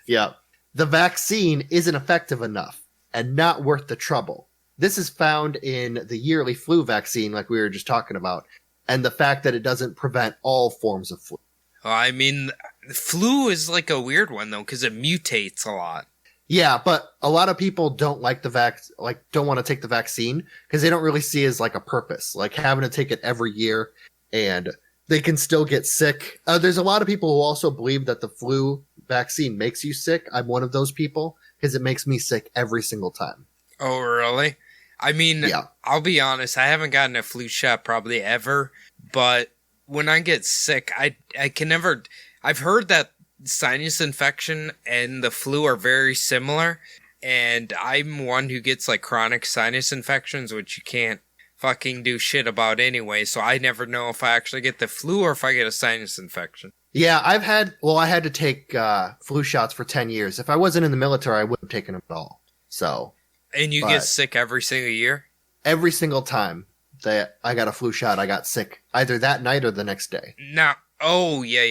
Yeah. The vaccine isn't effective enough and not worth the trouble. This is found in the yearly flu vaccine, like we were just talking about, and the fact that it doesn't prevent all forms of flu. Well, I mean, flu is like a weird one, though, because it mutates a lot. Yeah, but a lot of people don't like don't want to take the vaccine because they don't really see it as like a purpose, like having to take it every year, and they can still get sick. There's a lot of people who also believe that the flu vaccine makes you sick. I'm one of those people because it makes me sick every single time. Oh, really? I mean, I'll be honest, I haven't gotten a flu shot probably ever, but when I get sick, I can never... I've heard that sinus infection and the flu are very similar, and I'm one who gets like chronic sinus infections, which you can't fucking do shit about anyway, so I never know if I actually get the flu or if I get a sinus infection. Yeah, I had to take flu shots for 10 years. If I wasn't in the military, I wouldn't have taken them at all. So, And you but- get sick every single year? every single time that I got a flu shot, I got sick either that night or the next day. Now, oh, yeah.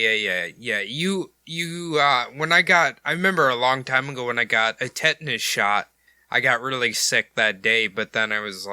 You, I remember a long time ago when I got a tetanus shot, I got really sick that day, but then I was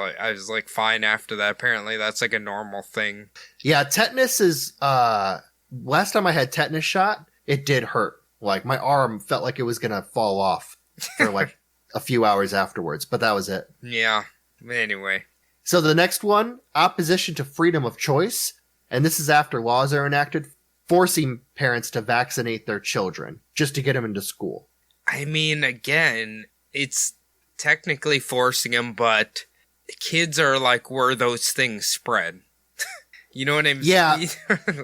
like fine after that. Apparently that's like a normal thing. Yeah, tetanus is, last time I had tetanus shot, it did hurt. Like my arm felt like it was going to fall off for like a few hours afterwards, but that was it. Yeah. Anyway. So the next one, opposition to freedom of choice. And this is after laws are enacted forcing parents to vaccinate their children just to get them into school. I mean, again, it's technically forcing them, but kids are like where those things spread. You know what I mean? Yeah.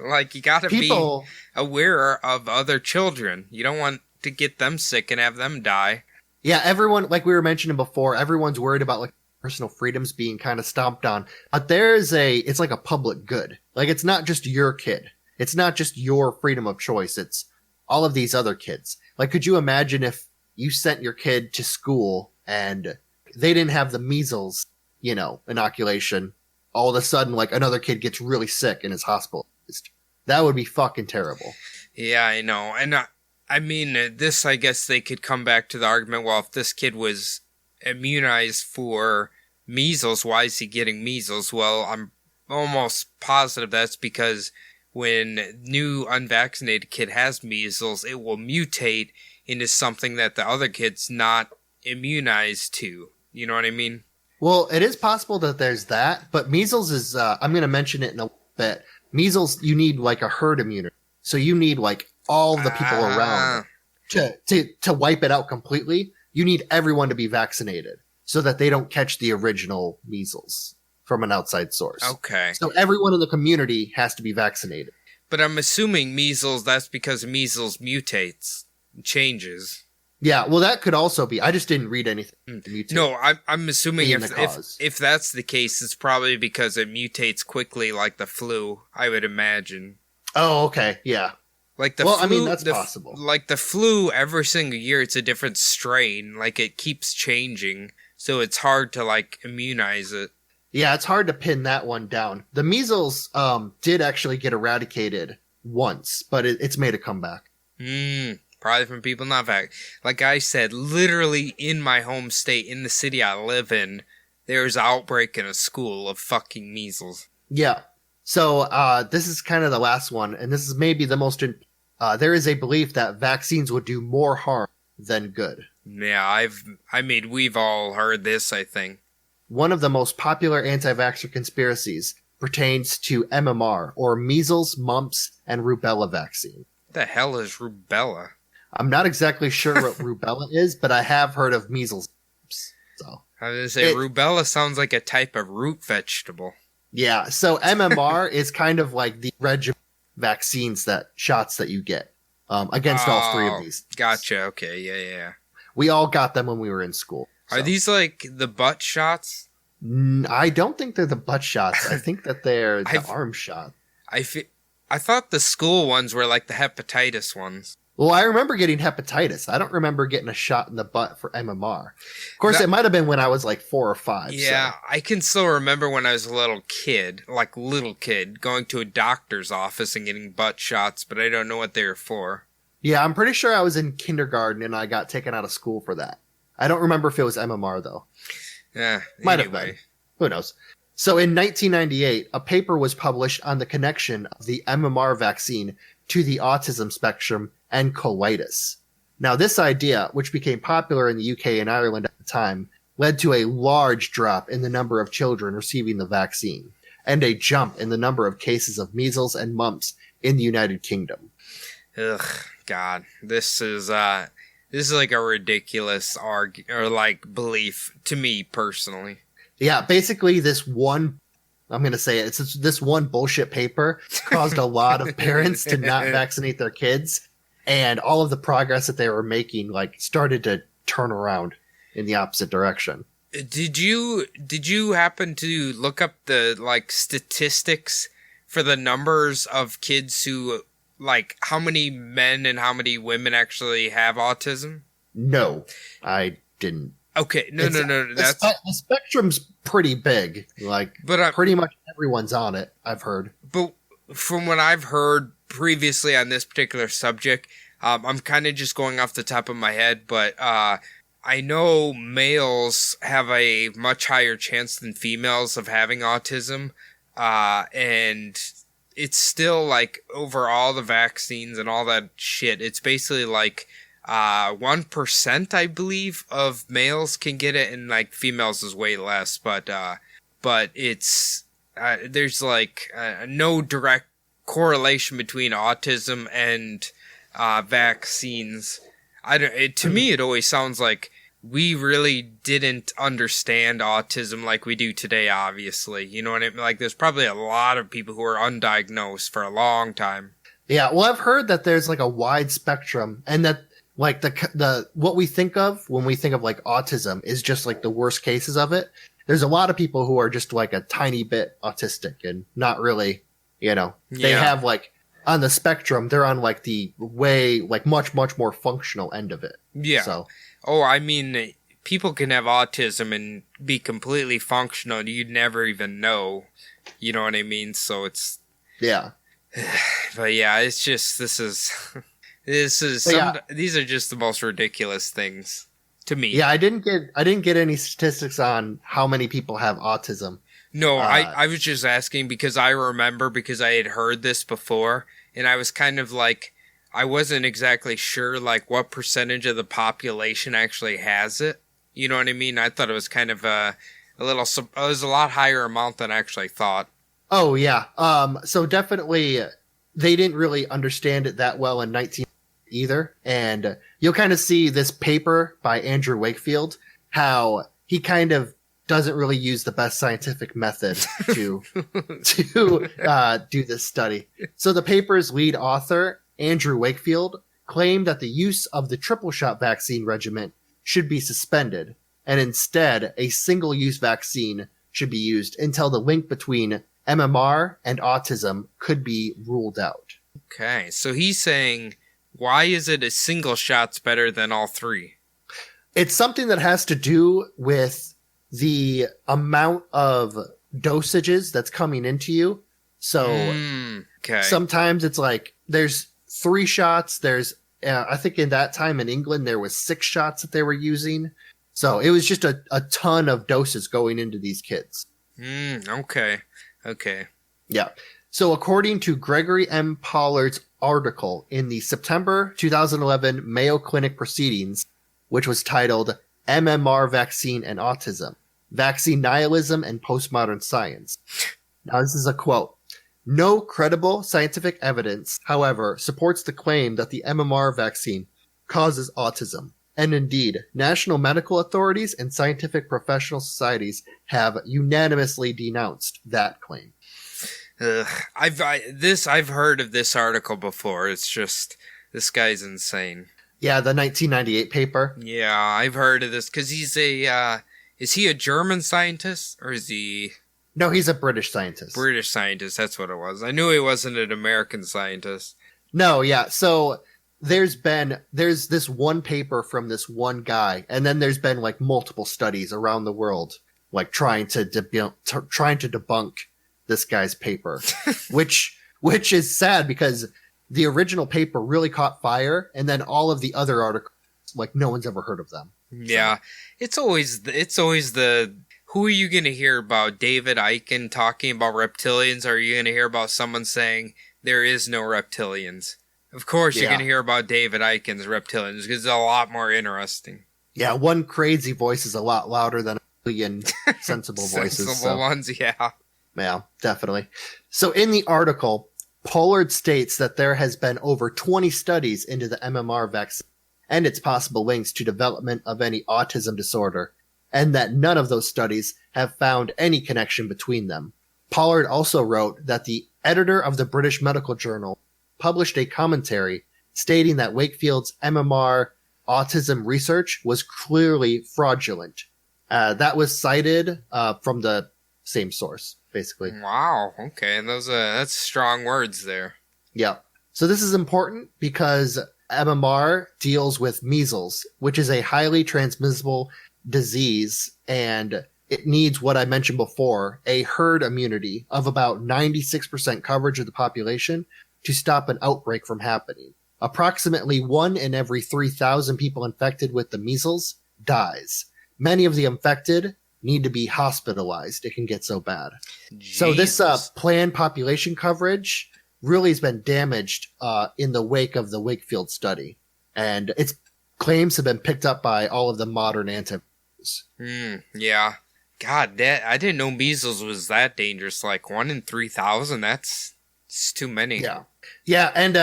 Like, you gotta People, be aware of other children. You don't want to get them sick and have them die. yeah, everyone, like we were mentioning before, everyone's worried about like personal freedoms being kind of stomped on. But it's like a public good. Like, it's not just your kid. It's not just your freedom of choice. It's all of these other kids. Like, could you imagine if you sent your kid to school and they didn't have the measles, inoculation? All of a sudden, like, another kid gets really sick and is hospitalized. That would be fucking terrible. Yeah, I know. And I mean, this, I guess they could come back to the argument, well, if this kid was immunized for measles, why is he getting measles? Well, I'm almost positive that's because when new unvaccinated kid has measles, it will mutate into something that the other kid's not immunized to. You know what I mean? Well, it is possible that there's that, but measles is, I'm going to mention it in a bit. Measles, you need like a herd immunity. So you need like all the people around to wipe it out completely. You need everyone to be vaccinated so that they don't catch the original measles from an outside source. Okay. So everyone in the community has to be vaccinated. But I'm assuming measles, that's because measles mutates, changes. Yeah, well, that could also be. I just didn't read anything. No, I'm assuming Being the cause. if that's the case, it's probably because it mutates quickly like the flu, I would imagine. Oh, okay. Yeah. Like the Well, flu, I mean, that's possible. Like the flu, every single year it's a different strain. Like, it keeps changing, so it's hard to like immunize it. Yeah, it's hard to pin that one down. The measles did actually get eradicated once, but it's made a comeback. Probably from people not like I said, literally in my home state, in the city I live in, there's an outbreak in a school of fucking measles. Yeah. So this is kind of the last one, and this is maybe the most. There is a belief that vaccines would do more harm than good. Yeah, we've all heard this, I think. One of the most popular anti-vaxxer conspiracies pertains to MMR, or measles, mumps, and rubella vaccine. What the hell is rubella? I'm not exactly sure what rubella is, but I have heard of measles. So I was going to say, rubella sounds like a type of root vegetable. Yeah, so MMR is kind of like the regimen shots that you get against all three of these. Gotcha, okay, yeah. We all got them when we were in school. So. Are these like the butt shots? I don't think they're the butt shots. I think that they're the arm shot. I thought the school ones were like the hepatitis ones. Well, I remember getting hepatitis. I don't remember getting a shot in the butt for MMR. Of course, it might have been when I was like 4 or 5. Yeah, so. I can still remember when I was a little kid, going to a doctor's office and getting butt shots, but I don't know what they were for. Yeah, I'm pretty sure I was in kindergarten and I got taken out of school for that. I don't remember if it was MMR, though. Yeah, might have been. Who knows? So in 1998, a paper was published on the connection of the MMR vaccine to the autism spectrum and colitis. Now, this idea, which became popular in the UK and Ireland at the time, led to a large drop in the number of children receiving the vaccine, and a jump in the number of cases of measles and mumps in the United Kingdom. Ugh, God, this is like a ridiculous belief to me personally. Yeah, basically this one, I'm going to say it, it's this one bullshit paper caused a lot of parents to not vaccinate their kids, and all of the progress that they were making started to turn around in the opposite direction. Did you happen to look up the statistics for the numbers of kids who how many men and how many women actually have autism? No, I didn't Okay, no. That's the spectrum's pretty big. Like, but pretty much everyone's on it, I've heard. But from what I've heard previously on this particular subject, I'm kind of just going off the top of my head, but I know males have a much higher chance than females of having autism, and it's still like over all the vaccines and all that shit, it's basically like 1%, I believe, of males can get it, and like females is way less, but it's there's like no direct correlation between autism and vaccines. To me, it always sounds like we really didn't understand autism like we do today, obviously. You know what I mean? Like, there's probably a lot of people who are undiagnosed for a long time. Yeah, well, I've heard that there's like a wide spectrum, and that like the what we think of when we think of like autism is just like the worst cases of it. There's a lot of people who are just like a tiny bit autistic and not really, they have like on the spectrum, they're on like the way, like much more functional end of it. Yeah. So, I mean, people can have autism and be completely functional. You'd never even know. You know what I mean? So it's, yeah. But yeah, it's just, these are just the most ridiculous things to me. Yeah, I didn't get any statistics on how many people have autism. No, I was just asking because I remember, because I had heard this before, and I was kind of like, I wasn't exactly sure like what percentage of the population actually has it. You know what I mean? I thought it was kind of it was a lot higher amount than I actually thought. Oh yeah. So definitely they didn't really understand it that well in 19 either. And you'll kind of see this paper by Andrew Wakefield, how he kind of doesn't really use the best scientific method to do this study. So the paper's lead author, Andrew Wakefield, claimed that the use of the triple shot vaccine regimen should be suspended, and instead a single-use vaccine should be used until the link between MMR and autism could be ruled out. Okay, so he's saying, why is it a single shot's better than all three? It's something that has to do with the amount of dosages that's coming into you. So okay. Sometimes it's like there's 3 shots. There's I think in that time in England there was 6 shots that they were using. So it was just a ton of doses going into these kids. Okay. Yeah. So according to Gregory M. Pollard's article in the September 2011 Mayo Clinic Proceedings, which was titled MMR Vaccine and Autism, Vaccine Nihilism and Postmodern Science. Now this is a quote. No credible scientific evidence, however, supports the claim that the MMR vaccine causes autism. And indeed, national medical authorities and scientific professional societies have unanimously denounced that claim. I've heard of this article before. It's just, this guy's insane. Yeah, the 1998 paper. Yeah, I've heard of this because he's is he a German scientist or is he? No, he's a British scientist. British scientist, that's what it was. I knew he wasn't an American scientist. No, yeah. So there's this one paper from this one guy, and then there's been like multiple studies around the world, like trying to debunk this guy's paper, which is sad because the original paper really caught fire, and then all of the other articles, like no one's ever heard of them. Yeah, so. It's always the who are you going to hear about? David Icke talking about reptilians, or are you going to hear about someone saying there is no reptilians? Of course, you're going to hear about David Icke's reptilians because it's a lot more interesting. Yeah, one crazy voice is a lot louder than a million sensible voices. Sensible ones, yeah. Yeah, definitely. So in the article, Pollard states that there has been over 20 studies into the MMR vaccine and its possible links to development of any autism disorder, and that none of those studies have found any connection between them. Pollard also wrote that the editor of the British Medical Journal published a commentary stating that Wakefield's MMR autism research was clearly fraudulent. That was cited from the same source, basically. Wow. Okay, and that's strong words there. Yeah. So this is important because MMR deals with measles, which is a highly transmissible disease, and it needs what I mentioned before, a herd immunity of about 96% coverage of the population to stop an outbreak from happening. Approximately 1 in every 3,000 people infected with the measles dies. Many of the infected need to be hospitalized. It can get so bad. Jesus. So this planned population coverage really has been damaged in the wake of the Wakefield study. And its claims have been picked up by all of the modern anti-vaxxers. Yeah. God, I didn't know measles was that dangerous. Like 1 in 3,000, it's too many. Yeah. Yeah, and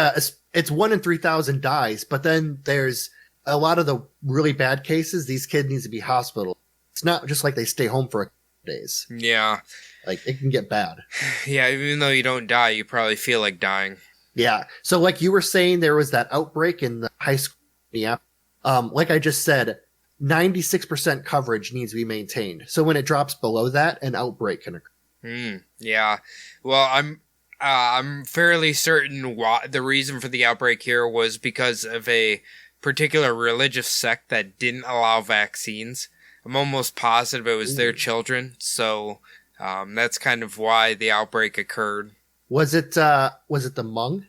it's 1 in 3,000 dies, but then there's a lot of the really bad cases, these kids need to be hospitalized. It's not just like they stay home for a couple days. Yeah. Like, it can get bad. Yeah, even though you don't die, you probably feel like dying. Yeah. So like you were saying, there was that outbreak in the high school. Yeah. Like I just said, 96% coverage needs to be maintained. So when it drops below that, an outbreak can occur. Yeah. Well, I'm fairly certain the reason for the outbreak here was because of a particular religious sect that didn't allow vaccines. I'm almost positive it was their children. So that's kind of why the outbreak occurred. Was it the Hmong?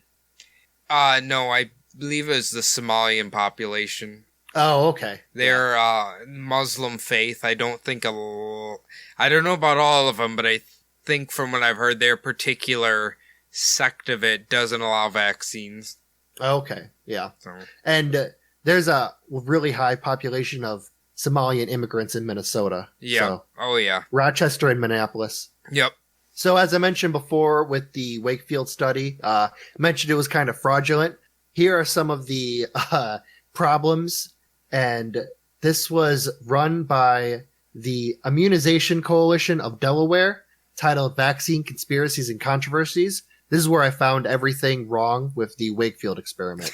No, I believe it was the Somalian population. Oh, okay. They're Muslim faith. I don't know about all of them, but I think from what I've heard, their particular sect of it doesn't allow vaccines. Okay, yeah. So. And there's a really high population of Somalian immigrants in Minnesota. Yeah. So, oh, yeah. Rochester and Minneapolis. Yep. So as I mentioned before with the Wakefield study, I mentioned it was kind of fraudulent. Here are some of the problems. And this was run by the Immunization Coalition of Delaware, titled Vaccine Conspiracies and Controversies. This is where I found everything wrong with the Wakefield experiment.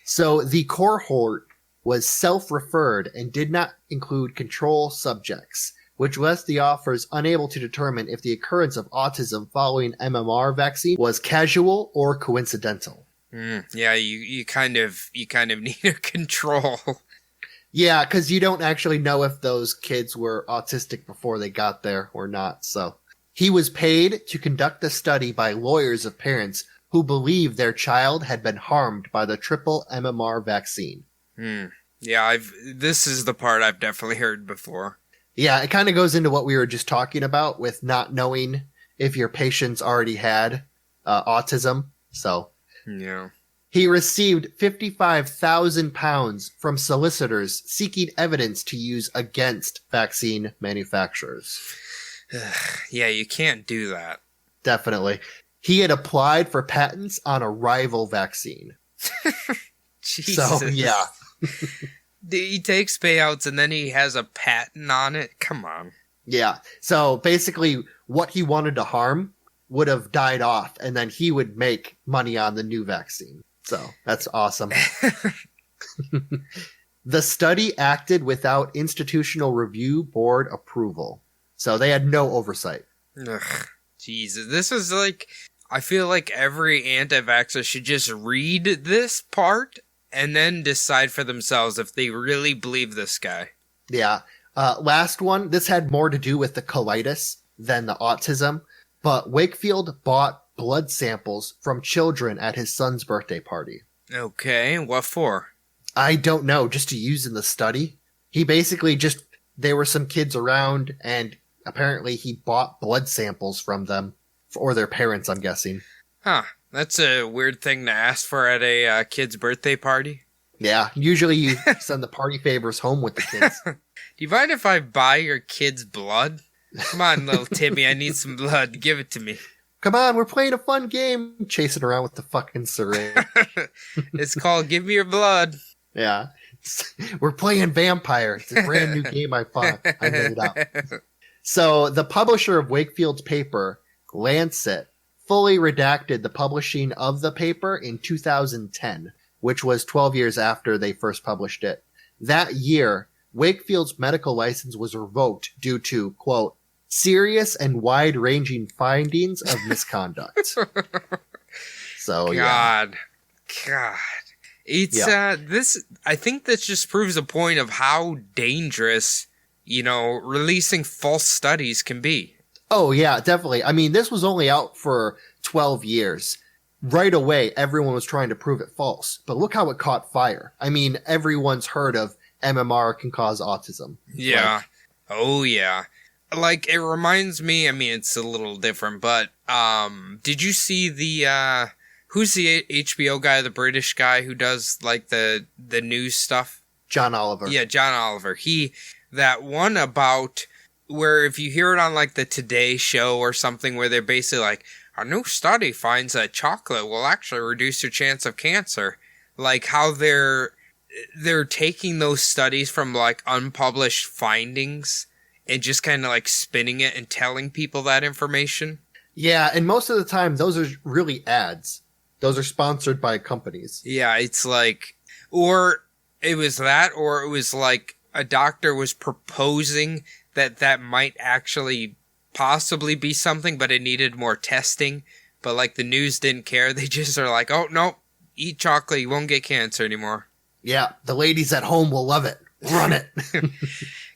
So the cohort was self-referred and did not include control subjects, which left the authors unable to determine if the occurrence of autism following MMR vaccine was casual or coincidental. Yeah, you kind of need a control. Yeah, because you don't actually know if those kids were autistic before they got there or not. So he was paid to conduct the study by lawyers of parents who believed their child had been harmed by the triple MMR vaccine. Yeah, this is the part I've definitely heard before. Yeah, it kind of goes into what we were just talking about with not knowing if your patients already had autism. So yeah. He received £55,000 from solicitors seeking evidence to use against vaccine manufacturers. Yeah, you can't do that. Definitely. He had applied for patents on a rival vaccine. Jesus. So, yeah. He takes payouts and then he has a patent on it? Come on. Yeah. So, basically, what he wanted to harm would have died off, and then he would make money on the new vaccine. So, that's awesome. The study acted without institutional review board approval. So, they had no oversight. Ugh, Jesus. This is like, I feel like every anti-vaxxer should just read this part and then decide for themselves if they really believe this guy. Yeah. Last one. This had more to do with the colitis than the autism. But Wakefield bought blood samples from children at his son's birthday party. Okay, what for? I don't know, just to use in the study. He basically there were some kids around, and apparently he bought blood samples from them, or their parents, I'm guessing. Huh, that's a weird thing to ask for at a kid's birthday party. Yeah, usually you send the party favors home with the kids. Do you mind if I buy your kid's blood? Come on, little Timmy, I need some blood. Give it to me. Come on, we're playing a fun game. Chasing around with the fucking syringe. It's called Give Me Your Blood. Yeah. We're playing Vampire. It's a brand new game I made up. So the publisher of Wakefield's paper, Lancet, fully redacted the publishing of the paper in 2010, which was 12 years after they first published it. That year, Wakefield's medical license was revoked due to, quote, serious and wide-ranging findings of misconduct. So, God. It's, Yeah. I think this just proves a point of how dangerous releasing false studies can be. Oh, yeah, definitely. I mean, this was only out for 12 years. Right away, everyone was trying to prove it false. But look how it caught fire. I mean, everyone's heard of MMR can cause autism. Yeah. Oh, yeah. Like, it reminds me, I mean, it's a little different, but, did you see who's the HBO guy, the British guy who does, like, the news stuff? John Oliver. Yeah, John Oliver. That one about where if you hear it on, like, the Today Show or something where they're basically like, a new study finds that chocolate will actually reduce your chance of cancer. Like, how they're taking those studies from, like, unpublished findings and just kind of like spinning it and telling people that information. Yeah, and most of the time, those are really ads. Those are sponsored by companies. Yeah, it's like, or it was like a doctor was proposing that might actually possibly be something, but it needed more testing. But like the news didn't care. They just are like, oh, no, eat chocolate, you won't get cancer anymore. Yeah, the ladies at home will love it. Run it.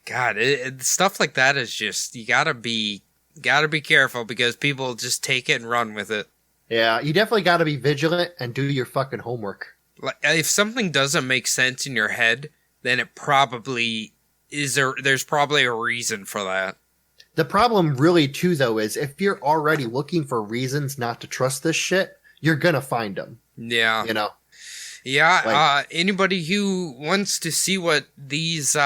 God, stuff like that is just, you gotta be careful because people just take it and run with it. Yeah, you definitely gotta be vigilant and do your fucking homework. Like, if something doesn't make sense in your head, then it probably there's probably a reason for that. The problem really too, though, is if you're already looking for reasons not to trust this shit, you're gonna find them. Yeah. Yeah, Like, anybody who wants to see what these, the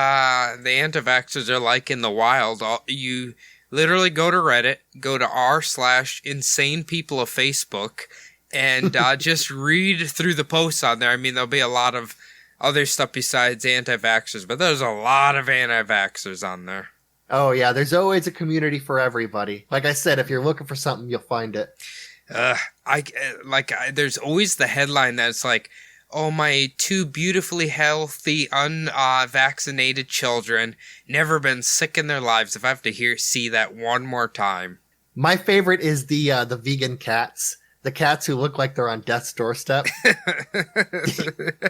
anti-vaxxers are like in the wild, you literally go to Reddit, go to r/insane people of Facebook, and just read through the posts on there. I mean, there'll be a lot of other stuff besides anti-vaxxers, but there's a lot of anti-vaxxers on there. Oh, yeah, there's always a community for everybody. Like I said, if you're looking for something, you'll find it. There's always the headline that's like, oh, my two beautifully healthy, unvaccinated children, never been sick in their lives. If I have to see that one more time. My favorite is the vegan cats. The cats who look like they're on death's doorstep.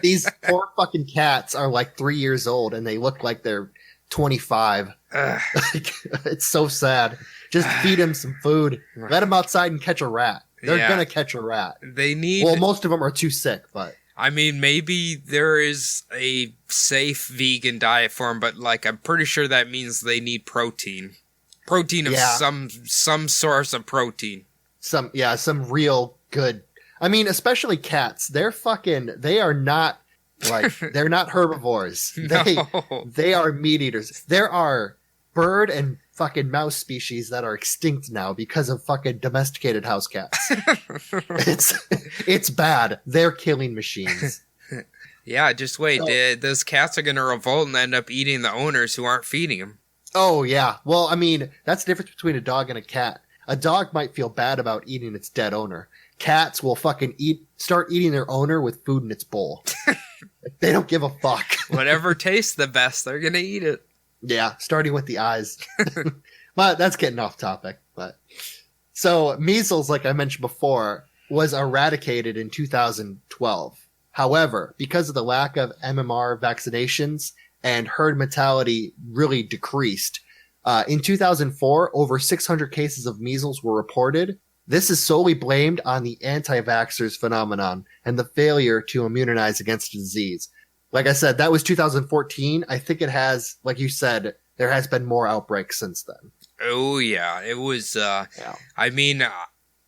These poor fucking cats are like 3 years old and they look like they're 25. It's so sad. Just feed them some food. Let them outside and catch a rat. They're gonna catch a rat. Well, most of them are too sick, but... I mean, maybe there is a safe vegan diet for them, but like I'm pretty sure that means they need protein. Protein of some source of protein. Some real good. I mean, especially cats. They are not they're not herbivores. No. They are meat eaters. There are bird and fucking mouse species that are extinct now because of fucking domesticated house cats. It's bad. They're killing machines. Yeah, just wait. Those cats are going to revolt and end up eating the owners who aren't feeding them. Oh, yeah. Well, I mean, that's the difference between a dog and a cat. A dog might feel bad about eating its dead owner. Cats will fucking start eating their owner with food in its bowl. They don't give a fuck. Whatever tastes the best, they're going to eat it. Yeah, starting with the eyes. But that's getting off topic. But so measles, like I mentioned before, was eradicated in 2012. However, because of the lack of MMR vaccinations and herd mortality really decreased, in 2004, over 600 cases of measles were reported. This is solely blamed on the anti-vaxxers phenomenon and the failure to immunize against the disease. Like I said, that was 2014. I think it has, like you said, there has been more outbreaks since then. Oh, yeah. It was, I mean,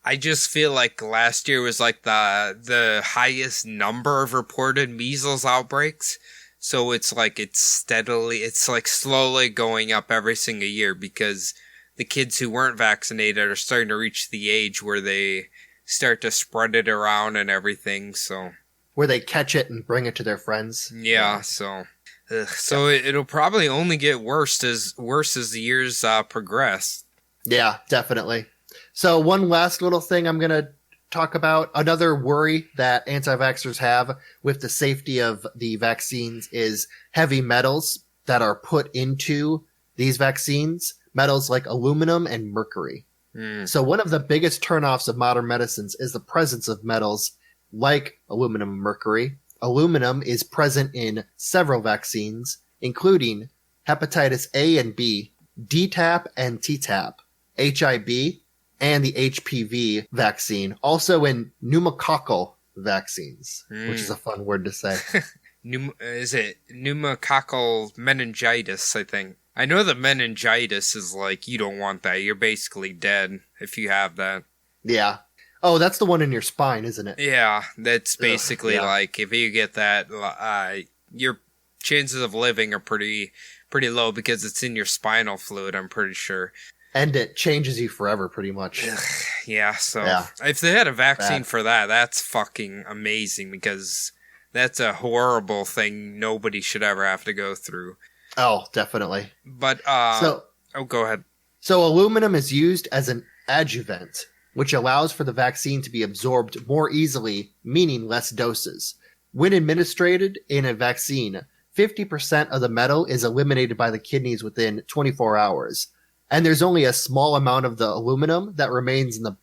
I just feel like last year was like the highest number of reported measles outbreaks. So it's like it's like slowly going up every single year because the kids who weren't vaccinated are starting to reach the age where they start to spread it around and everything, so... Where they catch it and bring it to their friends. Yeah, so it'll probably only get worse as the years progress. Yeah, definitely. So one last little thing I'm going to talk about. Another worry that anti-vaxxers have with the safety of the vaccines is heavy metals that are put into these vaccines. Metals like aluminum and mercury. So one of the biggest turnoffs of modern medicines is the presence of metals like aluminum and mercury. Aluminum is present in several vaccines, including hepatitis A and B, DTaP and TTaP, HIB, and the HPV vaccine. Also in pneumococcal vaccines, which is a fun word to say. Is it pneumococcal meningitis, I think. I know that meningitis is like, you don't want that. You're basically dead if you have that. Yeah. Oh, that's the one in your spine, isn't it? Yeah, that's basically yeah. if you get that, your chances of living are pretty low because it's in your spinal fluid, I'm pretty sure. And it changes you forever, pretty much. Yeah, so if they had a vaccine for that, that's fucking amazing because that's a horrible thing nobody should ever have to go through. Oh, definitely. But, go ahead. So aluminum is used as an adjuvant, which allows for the vaccine to be absorbed more easily, meaning less doses. When administered in a vaccine, 50% of the metal is eliminated by the kidneys within 24 hours. And there's only a small amount of the aluminum that remains in the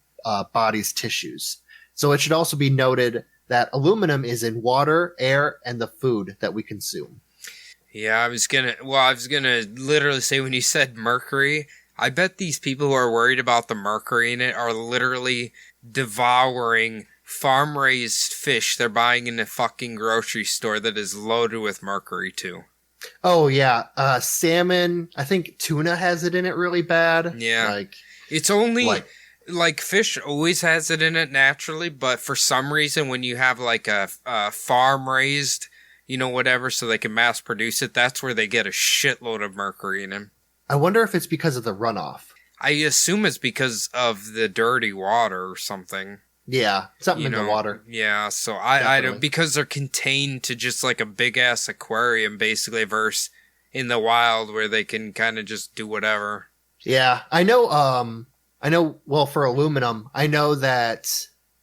body's tissues. So it should also be noted that aluminum is in water, air, and the food that we consume. Yeah, I was gonna literally say when you said mercury, I bet these people who are worried about the mercury in it are literally devouring farm-raised fish they're buying in a fucking grocery store that is loaded with mercury too. Oh, yeah. Salmon, I think tuna has it in it really bad. Yeah. It's only... Like fish always has it in it naturally, but for some reason when you have like a farm-raised, whatever, so they can mass produce it, that's where they get a shitload of mercury in them. I wonder if it's because of the runoff. I assume it's because of the dirty water or something. Yeah, something in the water. Yeah, so I don't, because they're contained to just like a big ass aquarium basically versus in the wild where they can kind of just do whatever. Yeah, I know, well, for aluminum, I know that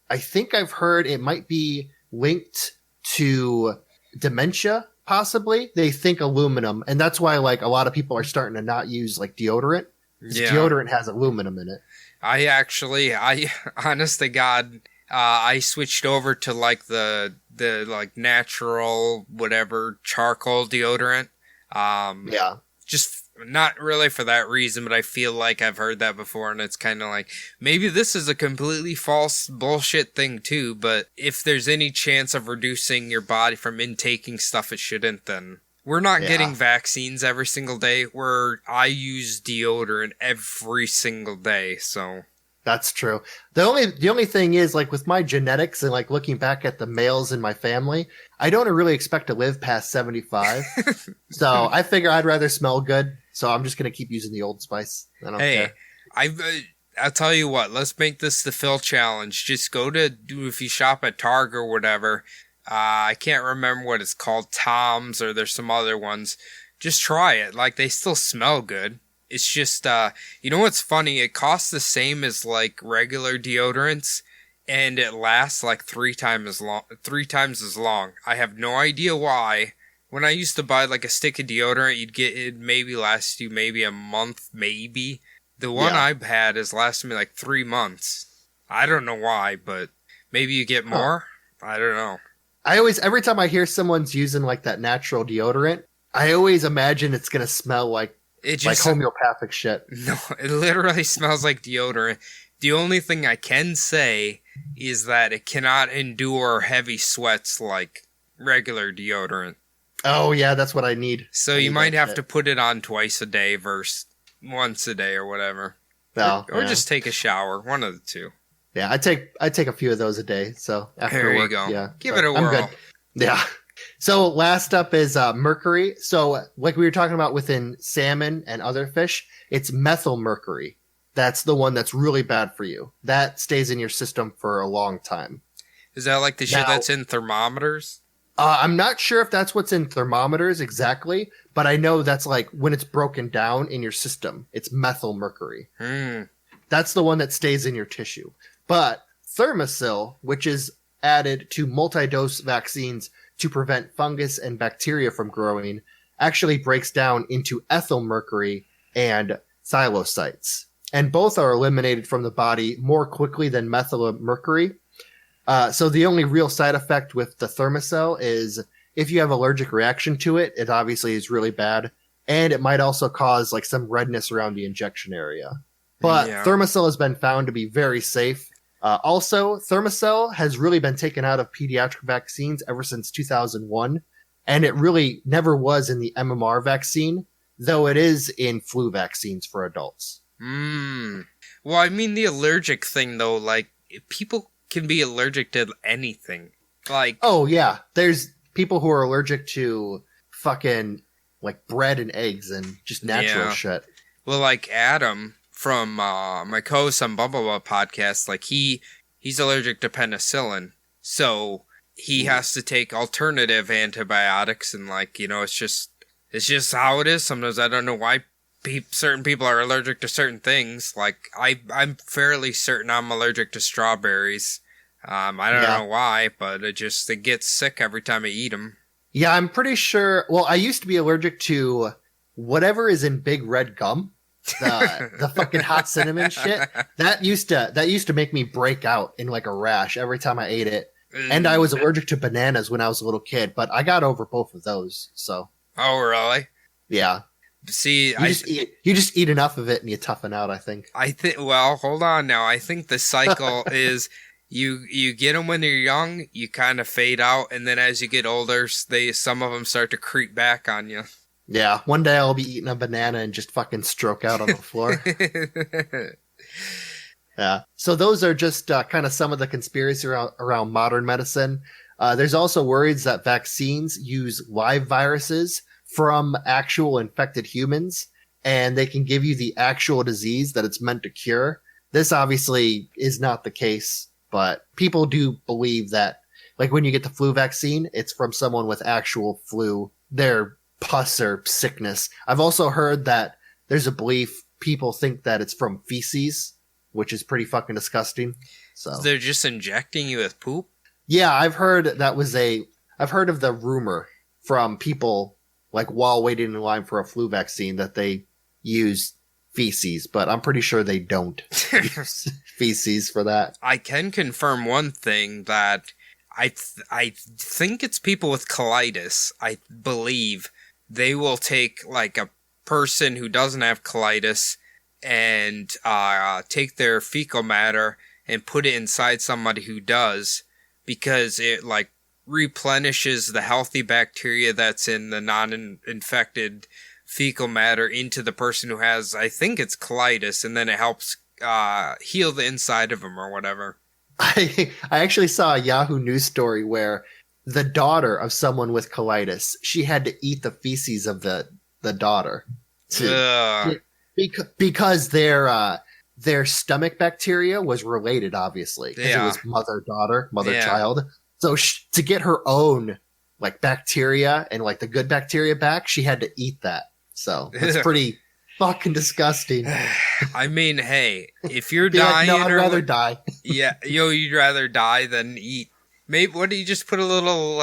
I think I've heard it might be linked to dementia, possibly. They think aluminum, and that's why like a lot of people are starting to not use like deodorant. Yeah. Deodorant has aluminum in it. I honest to God, I switched over to like the like natural whatever charcoal deodorant. Yeah. Just not really for that reason, but I feel like I've heard that before, and it's kind of like, maybe this is a completely false bullshit thing too, but if there's any chance of reducing your body from intaking stuff it shouldn't, then we're not getting vaccines every single day, where I use deodorant every single day, so... That's true. The only thing is, like, with my genetics and, like, looking back at the males in my family, I don't really expect to live past 75. So I figure I'd rather smell good. So I'm just going to keep using the Old Spice. I don't care. I'll tell you what. Let's make this the Phil challenge. Just go to, if you shop at Target or whatever, I can't remember what it's called, Tom's, or there's some other ones. Just try it. Like, they still smell good. It's just, you know what's funny? It costs the same as, like, regular deodorants, and it lasts, like, 3 times as long. I have no idea why. When I used to buy, like, a stick of deodorant, it maybe lasts you maybe a month, maybe. The one I've had has lasted me, like, 3 months. I don't know why, but maybe you get more? I don't know. Every time I hear someone's using, like, that natural deodorant, I always imagine it's going to smell like homeopathic shit. No, it literally smells like deodorant. The only thing I can say is that it cannot endure heavy sweats like regular deodorant. Oh, yeah, that's what I need. So you might have to put it on twice a day versus once a day or whatever. No, or just take a shower, one of the two. Yeah, I take a few of those a day. So after there work, you go. Yeah, give it a whirl. I'm good. Yeah. So last up is mercury. So like we were talking about within salmon and other fish, it's methyl mercury. That's the one that's really bad for you. That stays in your system for a long time. Is that like the shit that's in thermometers? I'm not sure if that's what's in thermometers exactly, but I know that's like when it's broken down in your system, it's methyl mercury. That's the one that stays in your tissue. But Thermosil, which is added to multi-dose vaccines to prevent fungus and bacteria from growing, actually breaks down into ethyl mercury and thylacites. And both are eliminated from the body more quickly than methyl mercury. So the only real side effect with the Thermosil is if you have allergic reaction to it, it obviously is really bad. and it might also cause like some redness around the injection area. But Yeah. Thermacell has been found to be very safe. Also, Thermacell has really been taken out of pediatric vaccines ever since 2001, and it really never was in the MMR vaccine, though it is in flu vaccines for adults. Well, I mean, the allergic thing, though, like, people can be allergic to anything. Like, Oh, yeah. There's people who are allergic to fucking like bread and eggs and just natural Yeah. shit. well, like Adam from my co-host on Bumblebee podcast, like, he's allergic to penicillin. So he has to take alternative antibiotics, and, like, you know, it's just how it is. Sometimes I don't know why certain people are allergic to certain things. Like, I'm fairly certain I'm allergic to strawberries. I don't Yeah. know why, but it gets sick every time I eat them. Yeah, I'm pretty sure. Well, I used to be allergic to whatever is in big red gum, the fucking hot cinnamon shit. That used to make me break out in like a rash every time I ate it. And I was allergic to bananas when I was a little kid, but I got over both of those. So Oh, really? yeah, See, you just eat enough of it and you toughen out. I think. I think. Well, hold on now. I think the cycle is you get them when they're young, you kind of fade out, and then as you get older, some of them start to creep back on you. Yeah, one day I'll be eating a banana and just fucking stroke out on the floor. Yeah. So those are just kind of some of the conspiracy around modern medicine. There's also worries that vaccines use live viruses from actual infected humans, and they can give you the actual disease that it's meant to cure. This obviously is not the case, but people do believe that, like when you get the flu vaccine, it's from someone with actual flu, their pus or sickness. I've also heard that there's a belief people think that it's from feces, which is pretty fucking disgusting. So They're just injecting you with poop? yeah, I've heard of the rumor from people like while waiting in line for a flu vaccine that they use feces, but I'm pretty sure they don't use feces for that. I can confirm one thing, that I think it's people with colitis. I believe they will take like a person who doesn't have colitis and take their fecal matter and put it inside somebody who does, because it like replenishes the healthy bacteria that's in the non-infected fecal matter into the person who has, I think it's colitis, and then it helps heal the inside of them or whatever. I actually saw a Yahoo News story where the daughter of someone with colitis, she had to eat the feces of the daughter because their stomach bacteria was related, obviously, because Yeah. it was mother-daughter, Yeah. mother-child. So to get her own like bacteria and like the good bacteria back, she had to eat that. So it's pretty fucking disgusting. I mean, hey, if you're Be like, dying, no, I'd or rather die. yeah, you'd rather die than eat. Maybe what do you just put a little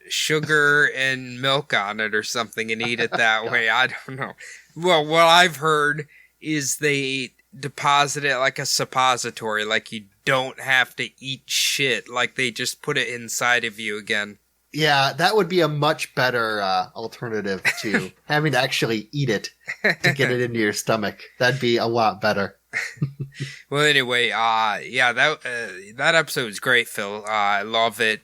sugar and milk on it or something and eat it that way? I don't know. Well, what I've heard is they deposit it like a suppository, like you don't have to eat shit, like they just put it inside of you again. Yeah, that would be a much better alternative to having to actually eat it to get it into your stomach. That'd be a lot better. Well, anyway, yeah, that episode was great, Phil. I love it.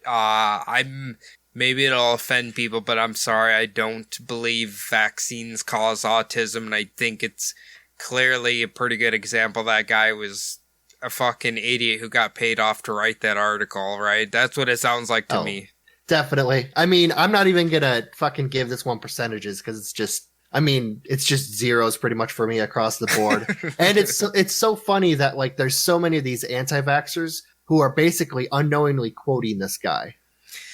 Maybe it'll offend people, but I'm sorry, I don't believe vaccines cause autism, and I think it's clearly a pretty good example. That guy was a fucking idiot who got paid off to write that article, right? That's what it sounds like to me. Definitely. I mean, I'm not even gonna fucking give this one percentages because it's just zeros pretty much for me across the board. And it's so funny that like there's so many of these anti-vaxxers who are basically unknowingly quoting this guy.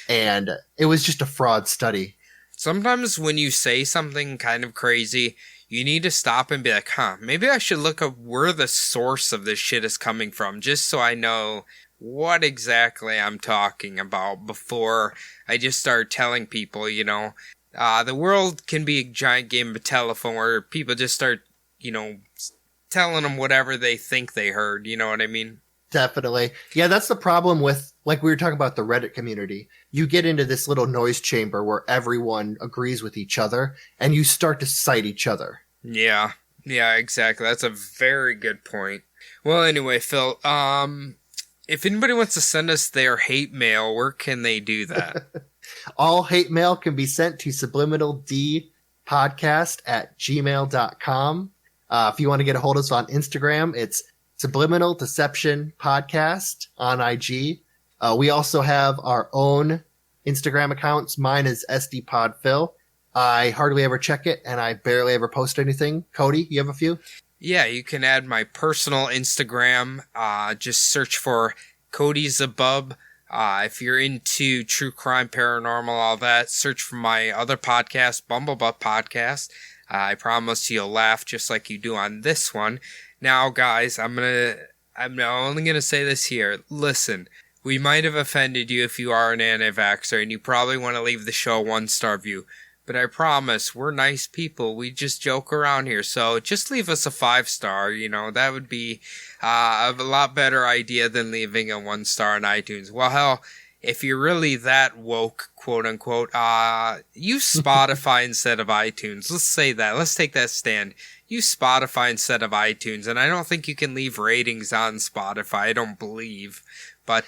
And it was just a fraud study. Sometimes when you say something kind of crazy, you need to stop and be like, maybe I should look up where the source of this shit is coming from, just so I know what exactly I'm talking about before I just start telling people, the world can be a giant game of telephone where people just start, telling them whatever they think they heard, you know what I mean? Definitely. Yeah, that's the problem with, like we were talking about the Reddit community. You get into this little noise chamber where everyone agrees with each other and you start to cite each other. Yeah. Yeah, exactly. That's a very good point. Well, anyway, Phil, if anybody wants to send us their hate mail, where can they do that? All hate mail can be sent to subliminaldpodcast@gmail.com. If you want to get a hold of us on Instagram, it's Subliminal Deception Podcast on IG. We also have our own Instagram accounts. Mine is SDPodPhil. I hardly ever check it, and I barely ever post anything. Cody, you have a few? Yeah, you can add my personal Instagram. Just search for Cody Zabub. If you're into true crime, paranormal, all that, search for my other podcast, Bumblebutt Podcast. I promise you'll laugh just like you do on this one. Now, guys, I'm only gonna say this here. Listen, we might have offended you if you are an anti-vaxxer, and you probably want to leave the show 1-star review. But I promise, we're nice people. We just joke around here. So just leave us a 5-star. That would be a lot better idea than leaving a 1-star on iTunes. Well, hell, if you're really that woke, quote unquote, use Spotify instead of iTunes. Let's say that. Let's take that stand. Use Spotify instead of iTunes. And I don't think you can leave ratings on Spotify. I don't believe. But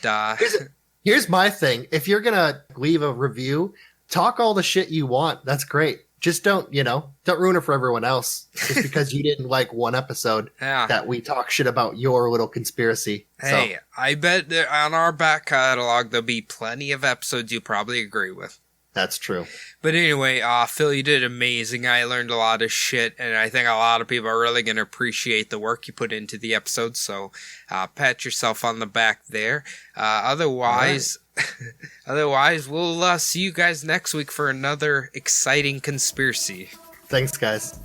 Here's my thing. If you're going to leave a review, talk all the shit you want. That's great. Just don't ruin it for everyone else. Just because you didn't like one episode that we talk shit about your little conspiracy. Hey, I bet that on our back catalog, there'll be plenty of episodes you probably agree with. That's true. But anyway, Phil, you did amazing. I learned a lot of shit, and I think a lot of people are really going to appreciate the work you put into the episode. So pat yourself on the back there. Otherwise, we'll see you guys next week for another exciting conspiracy. Thanks, guys.